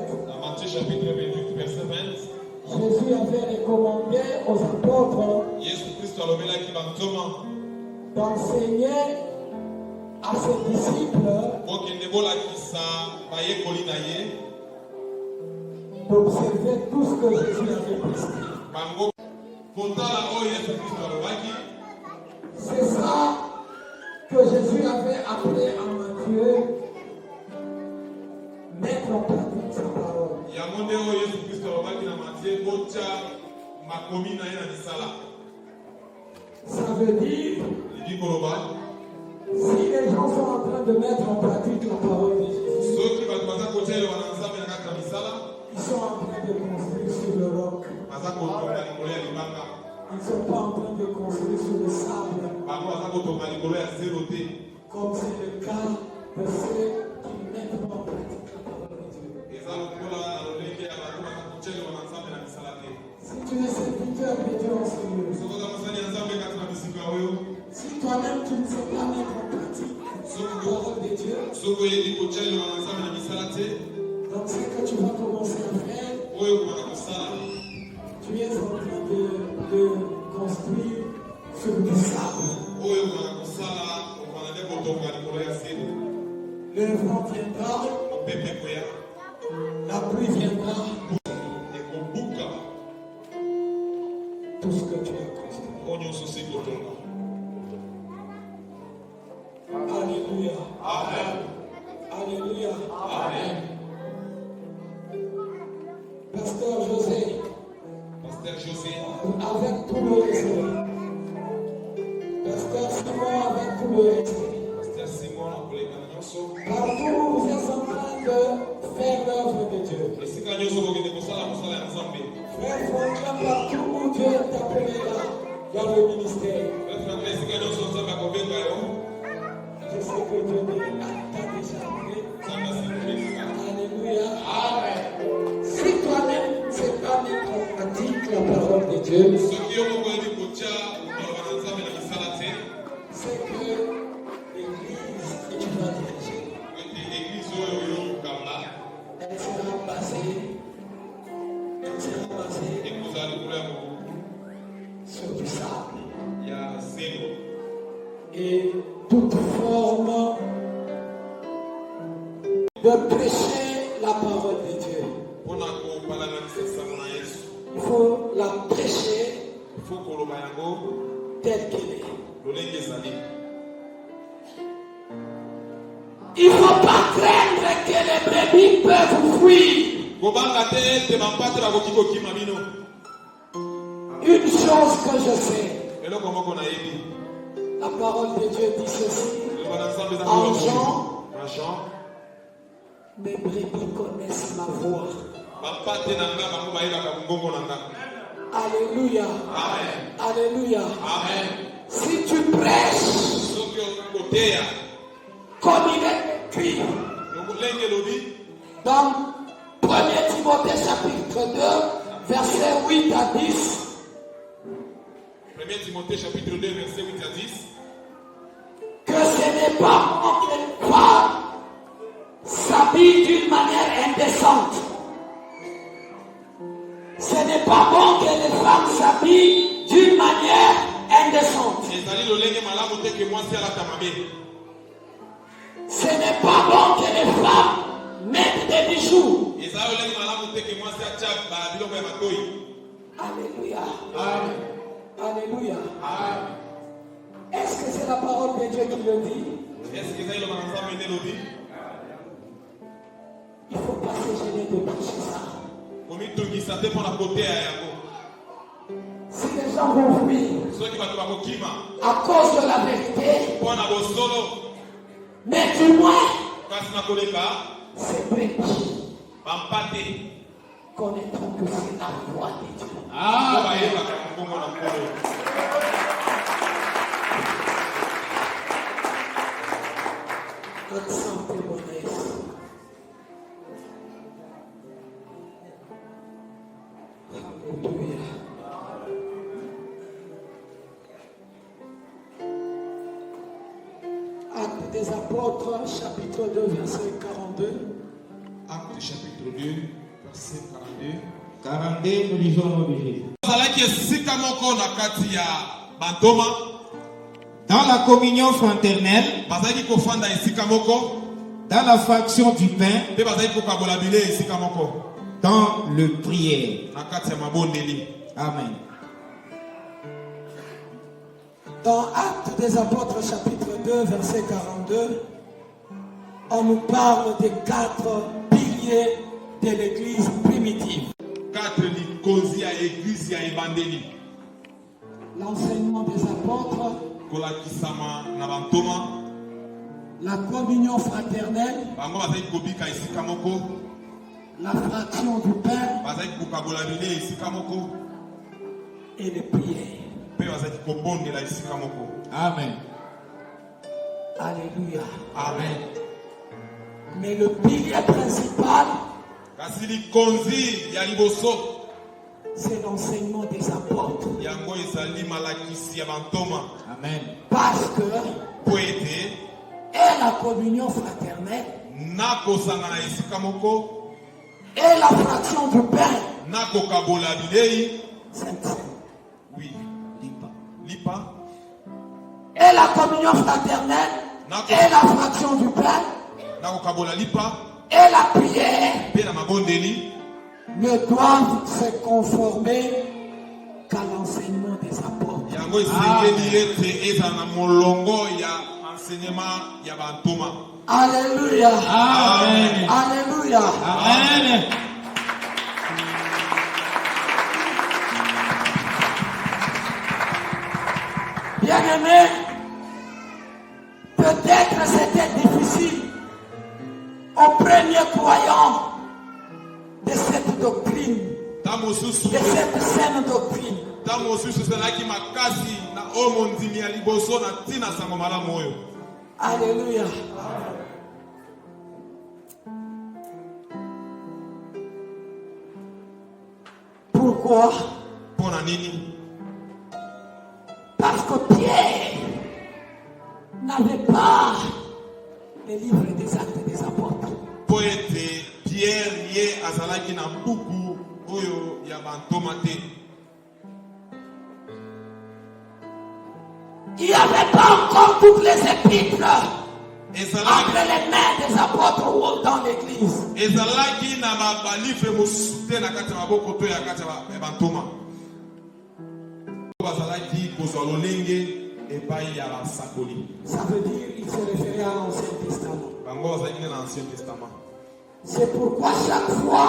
Jésus avait recommandé aux apôtres d'enseigner à ses disciples d'observer tout ce que Jésus avait prescrit. C'est ça que Jésus avait appelé en Matthieu mettre en pratique sa parole. Ça veut dire, si les gens sont en train de mettre en pratique la parole de Jésus, ils sont en train de construire sur le roc. Ils ne sont pas en train de construire sur le sable. Comme c'est le cas de ceux qui mettent en pratique la parole de Dieu. Si tu es serviteur de Dieu en ce lieu, si toi-même tu ne sais pas mettre en pratique la parole de Dieu, donc ce que tu vas commencer à faire, tu es en train de construire sur du sable. Le vent viendra, la pluie viendra, tout ce que tu as construit. Alléluia. Amen. Alléluia. Amen. Pasteur José, avec tout le respect. Pasteur Simon, avec tout le respect. Partout où vous êtes en train de faire l'œuvre de Dieu. Frère Franklin, partout où Dieu est appelé là, dans le ministère. Je sais que Dieu t'a déjà appelé. Alléluia. Amen. Si toi-même ne sais pas mettre en pratique la parole de Dieu, c'est que l'église que tu vas diriger, elle sera basée sur du sable. Et toute forme de prêcher la parole de Dieu, il faut la prêcher telle qu'elle est. Il ne faut pas craindre que les brebis peuvent fuir. Une chose que je sais, la parole de Dieu dit ceci en Jean, mes brebis connaissent ma voix. Alléluia. Amen. Alléluia. Amen. Si tu prêches comme il est écrit dans 1 Timothée chapitre 2, versets 8 à 10, 1 Timothée chapitre 2, versets 8 à 10. n'est pas bon que les femmes s'habillent d'une manière indécente. Ce n'est pas bon que les femmes s'habillent d'une manière indécente. Ce n'est pas bon que les femmes mettent des bijoux. Alléluia. Amen. Alléluia. Amen. Est-ce que c'est la parole de Dieu qui le dit? Il ne faut pas se gêner de toucher ça. Si les gens vont fuir à cause de la vérité, mais du moins, c'est prêt. Connaîtront que c'est la voix de Dieu. Alléluia. Actes des apôtres, chapitre 2, verset 42. Acte chapitre 2, verset 42. 42, nous lisons au nom de Jésus. Dans la communion fraternelle, dans la fraction du pain, dans le prière. Amen. Dans Actes des apôtres, chapitre 2, verset 42, on nous parle des 4 piliers de l'église primitive. L'enseignement des apôtres, la communion fraternelle, la fraction du pain et les prières. Amen. Alléluia. Amen. Mais le pilier principal, c'est l'enseignement des apôtres. Amen. Parce que et la communion fraternelle et la fraction du pain, Sainte-Seine. Oui. Lipa. Et la communion fraternelle et la fraction du pain et la prière ne doivent se conformer qu'à l'enseignement des apôtres. Alléluia. Amen. Alléluia. Amen. Bien-aimés, peut-être c'était difficile aux premiers croyants de cette doctrine, de cette saine doctrine. Alléluia. Pourquoi? Parce que Pierre n'avait pas les livres des actes des apôtres. Il n'y avait pas encore toutes les épîtres entre les mains des apôtres ou dans l'église. Ça veut dire qu'il se référait à l'Ancien Testament. C'est pourquoi chaque fois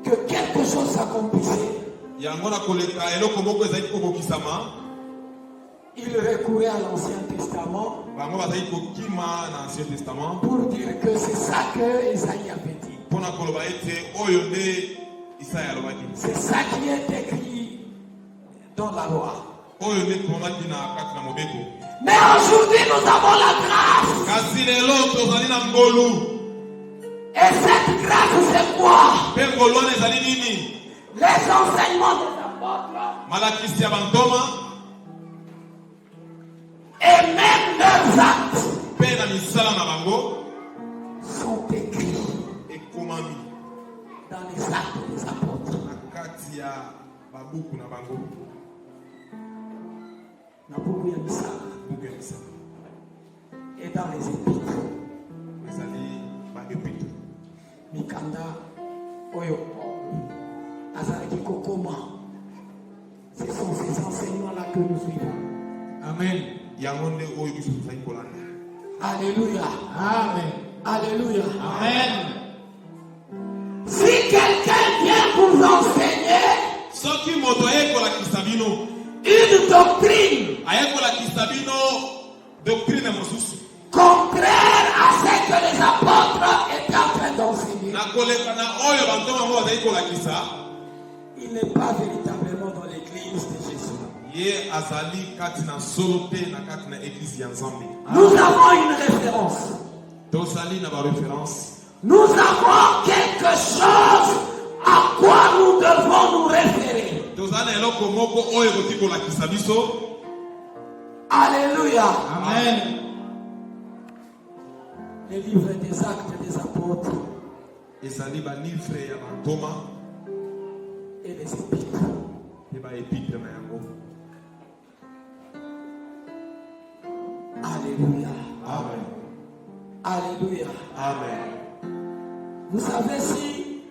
que quelque chose s'accomplissait, il recourait à l'Ancien Testament pour dire que c'est ça que Isaïe avait dit. C'est ça qui est écrit dans la loi. Mais aujourd'hui nous avons la grâce. Et cette grâce c'est quoi? Les enseignements des apôtres Et même leurs actes Mpe na misala na bango sont écrits ekomami dans les actes des apôtres. na kati ya babuku na bango. Na buku ya misala Buku ya misala et dans les épîtres. ezali baepitre Mikanda oyo azalaki kokoma. Ce sont ces enseignements-là que nous suivons. amen. Yango nde oyo biso tozali kolanda. Alléluia. Amen. Alléluia. Amen. Si quelqu'un vient vous enseigner Soki moto ayekolakisa bino une doctrine ayekolakisa bino doctrine mosusu contraire à ce que les apôtres étaient en train d'enseigner, na koleka na oyo bantoma bango bazali kolakisa, il n'est pas véritablement dans l'église de Jésus. ye azali kati na solo te na kati na eglise ya Nzambe. Nous avons une référence. Tozali na baréférence. Nous avons quelque chose à quoi nous devons nous référer. Tozali na eloko moko oyo ekoti kolakisa biso. Alléluia. Amen. Les livres des actes des apôtres Ezali balivre ya bantoma et les épîtres. mpe baepitre na yango. Alléluia. Amen. Alléluia. Amen. Vous savez, si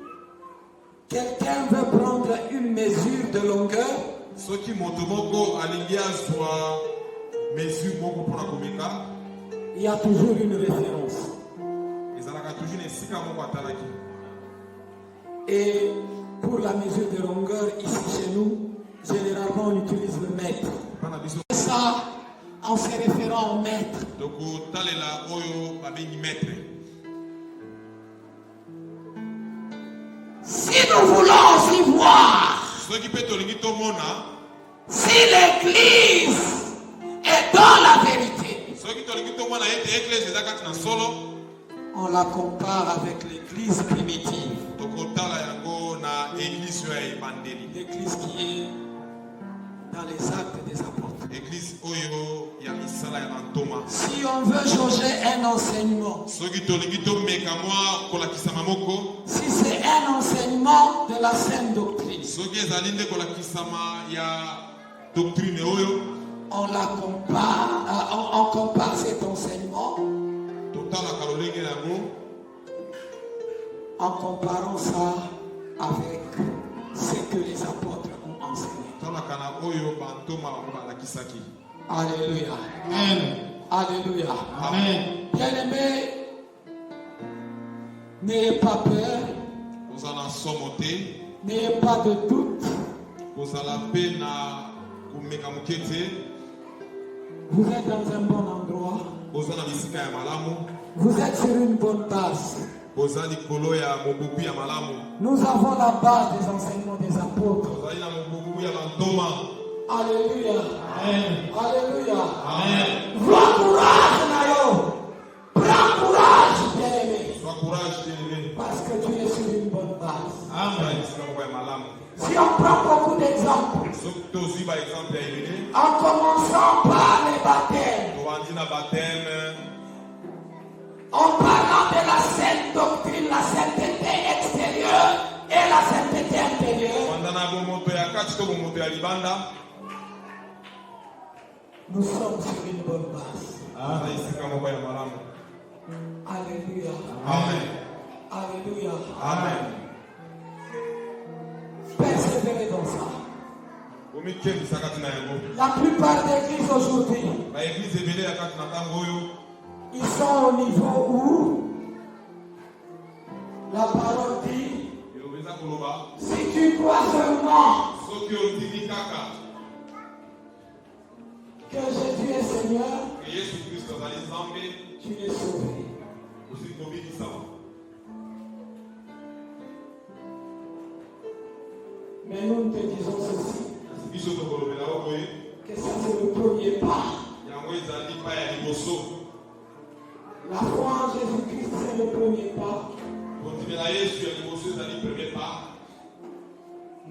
quelqu'un veut prendre une mesure de longueur, Soki moto moko alingi azwa mesure moko mpona komeka, il y a toujours une référence. ezalaka toujours na esika moko atalaki. Et pour la mesure de longueur, ici chez nous, généralement on utilise le mètre. Mpana biso Ça, en se référant au mètre. tokotalela oyo babengi maître. Si nous voulons aussi voir Soki mpe tolingi tomona, si l'église est dans la vérité, soki tolingi tomona ete eglise eza kati na solo, on la compare avec l'église primitive. tokotala yango na église oyo ya ebandeli. L'église qui est dans les actes des apôtres. Église oyo ya misala ya bantoma. Si on veut changer un enseignement, Soki tolingi tomeka mwa kolakisama moko, si c'est un enseignement de la saine doctrine, soki ezali nde kolakisama ya doctrine oyo, on la compare, on compare cet enseignement totalaka lolenge yango en comparant ça avec ce que les apôtres ont enseigné. totalaka na oyo bantoma bango balakisaki. Alléluia. Amen. Alléluia. Amen. Bien-aimés, n'ayez pas peur, kozala somo te, n'ayez pas de doute. kozala mpe na komeka moke te, Vous êtes dans un bon endroit. koza na bisika ya malamu, Vous êtes sur une bonne base. koza likolo ya mobuku ya malamu, Nous avons la base des enseignements des apôtres. kozali na mobuku ya bantoma. Alléluia. Amen. Alléluia. Amen. Vois courage, Nayo. Prends courage, bien-aimé. Sois courage bien-aimé. Parce que tu es sur une bonne base. Kozala Amen. bisika moko ya malamu. Si on prend beaucoup d'exemples, Soki tozwi baexemple ya ebele, en commençant par les baptêmes, tobandi na bateme, en parlant de la sainte doctrine, la sainteté extérieure et la sainteté intérieure, banda na bomoto ya kati to bomoto ya libanda, nous sommes sur une bonne base. kozala esika moko ya malamu. Alléluia. Amen. Alléluia. Amen. Persévérez dans ça. Komikebisa kati na yango. La plupart des églises aujourd'hui, Baeglise ebele ya kati na ntango oyo ils sont au niveau où la parole dit, elobi eza koloba, si tu crois seulement soki otiki kaka que Jésus est Seigneur, ke Yesu Kristo azali Nzambe, tu es sauvé. osili kobikisama. Mais nous te disons ceci, Kasi biso tokolobela o boye, que ça c'est le premier pas. yango ezali pa ya liboso. La foi en Jésus-Christ c'est le premier pas. Kondimela Yesu ya liboso ezali premier pas.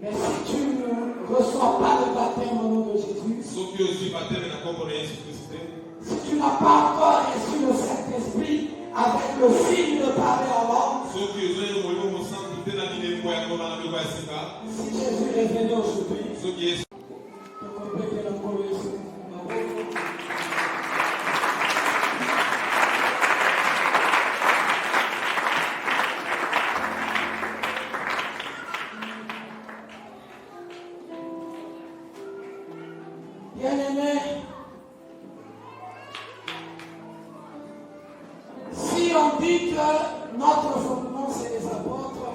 Mais si tu ne reçois pas le baptême au nom de Jésus, Si tu n'as pas encore reçu le Saint-Esprit avec le signe de parler en langue, si Jésus est venu aujourd'hui, bien-aimé, si on dit que notre fondement c'est les apôtres,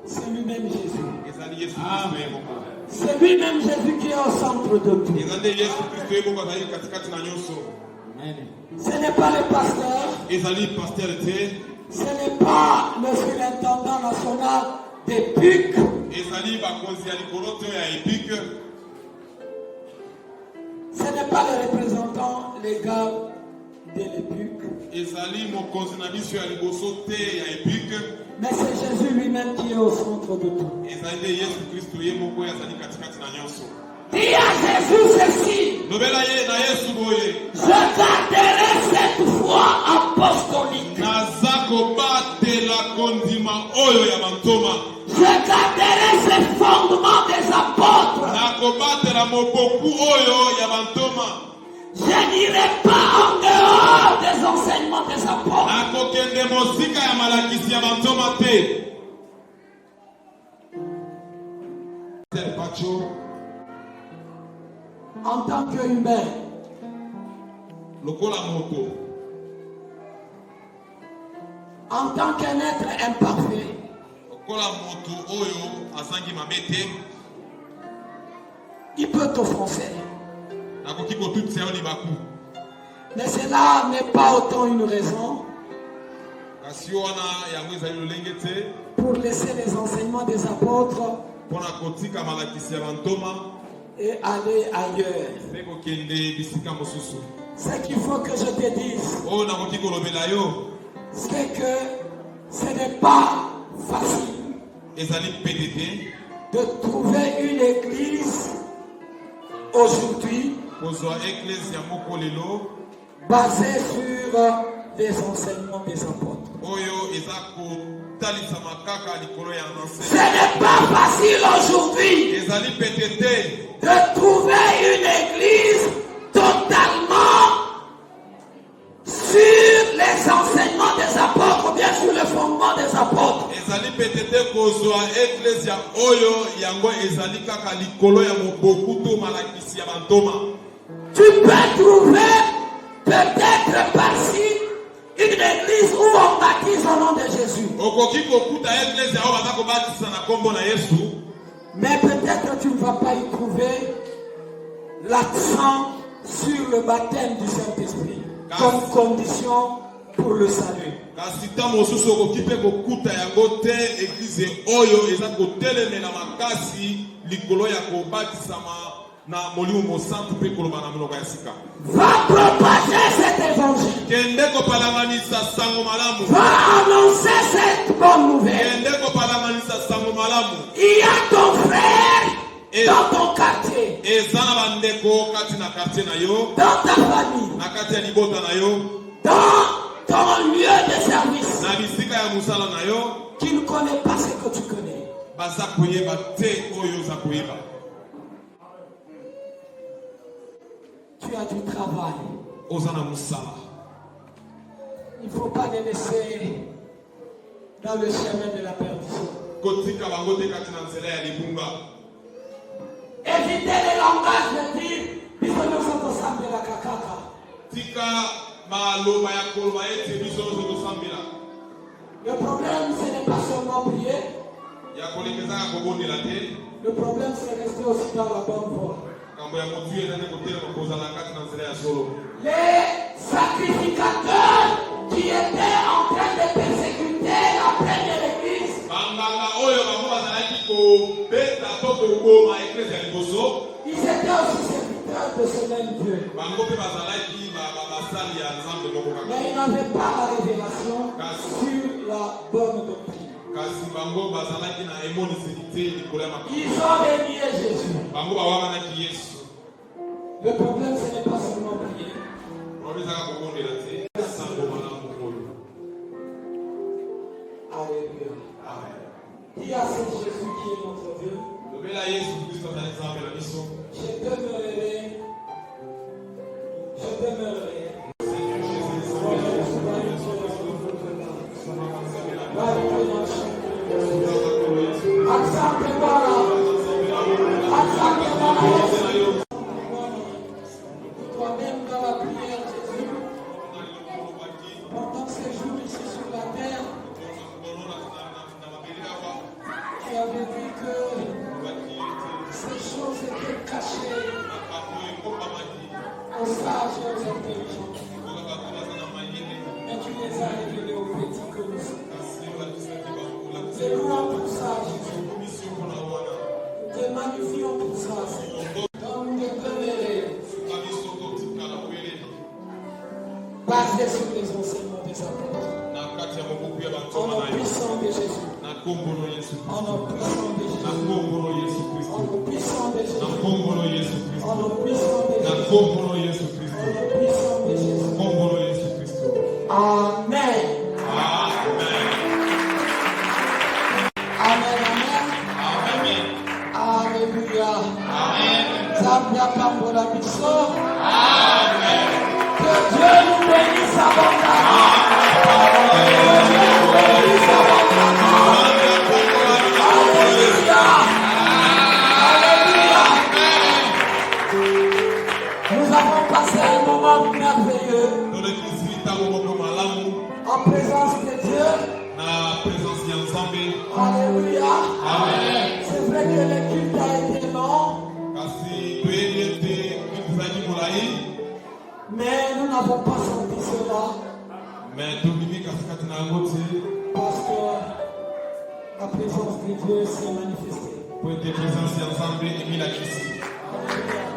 c'est lui-même Jésus. C'est lui-même Jésus qui est au centre de tout. Ce n'est pas le pasteur. Ce n'est pas le surintendant national des PUC. Ce n'est pas le représentant légal de l'EPUC. Mais c'est Jésus lui-même qui est au centre de tout. Dis à Jésus ceci: je garderai cette foi apostolique. Je garderai ces fondements des apôtres. Je n'irai pas en dehors des enseignements des apôtres. En tant qu'humain, en tant qu'un être imparfait, il peut t'offenser. Mais cela n'est pas autant une raison pour laisser les enseignements des apôtres et aller ailleurs. Ce qu'il faut que je te dise, c'est que ce n'est pas facile de trouver une église aujourd'hui basée sur les enseignements des apôtres. Ce n'est pas facile aujourd'hui de trouver une église totalement sur les enseignements des apôtres ou bien sur le fondement des apôtres. Tu peux trouver peut-être par-ci une église où on baptise au nom de Jésus. Mais peut-être tu ne vas pas y trouver l'accent sur le baptême du Saint-Esprit comme condition pour le salut. na molimo mosantu pe kolobana monoko ya sika. Va propager cet évangile. Kende ko palamanisa sango malamu. Va annoncer cette bonne nouvelle. Kende ko palamanisa sango malamu. Il y a ton frère dans ton quartier. Ezana bandeko kati na quartier na yo. Dans ta famille. Na kati ya libota na yo. Dans ton lieu de service. Na bisika ya musala na yo. Qui ne connaît pas ce que tu connais. Baza koyeba te oyo za koyeba. Tu as du travail. Ozana musala. Il ne faut pas les laisser dans le chemin de la perdition. Kotika bangote kati na nzela ya libunga. Évitez les langages de dire bisono soto sambela kakaka. Tika maloba ya kolba ete bisono soto sambela. Le problème ce n'est pas seulement prier. Ya kolekeza ka kobondela te. Le problème c'est rester aussi dans la bonne voie. Les sacrificateurs qui étaient en train de persécuter la première église, ils étaient aussi serviteurs de ce même Dieu. Mais ils n'avaient pas la révélation sur la bonne doctrine. kasi bango bazalaki na émonisité likolo ya makambo. Ils ont renié Jésus. Bango bawakanaki Yesu. Le problème, ce n'est pas seulement prier. Problème ezaka kobondela te sango malamu oyo. Alléluia. Amen. Dis à ce Jésus qui est notre Dieu, Lobela Yesu Kristo azali nzambe na biso. je demeurerai. Je demeurerai. Seigneur Jésus, Toi-même dans la prière, Jésus, pendant ces jours ici sur la terre, tu avais dit que ces choses étaient cachées aux sages et aux intelligents. Mais tu les as révélées aux petits que nous sommes. C'est louant pour ça, Jésus. Nous te magnifions pour ça, Seigneur. Dans nous demeurer, basé sur les enseignements des apôtres. En nom puissant de Jésus. En nom puissant de Jésus. En nom puissant de Jésus. En nom puissant de Jésus. En nom puissant de Jésus. Amen. Amen. Alléluia. Zambia Kambola Biso. Que Dieu nous bénisse abondamment. Que Dieu nous bénisse abondamment. Alléluia. Alléluia. Nous avons passé un moment merveilleux en présence de Dieu. Alléluia. C'est vrai que le culte a été long, mais nous n'avons pas senti cela parce que la présence de Dieu s'est manifestée. Alléluia.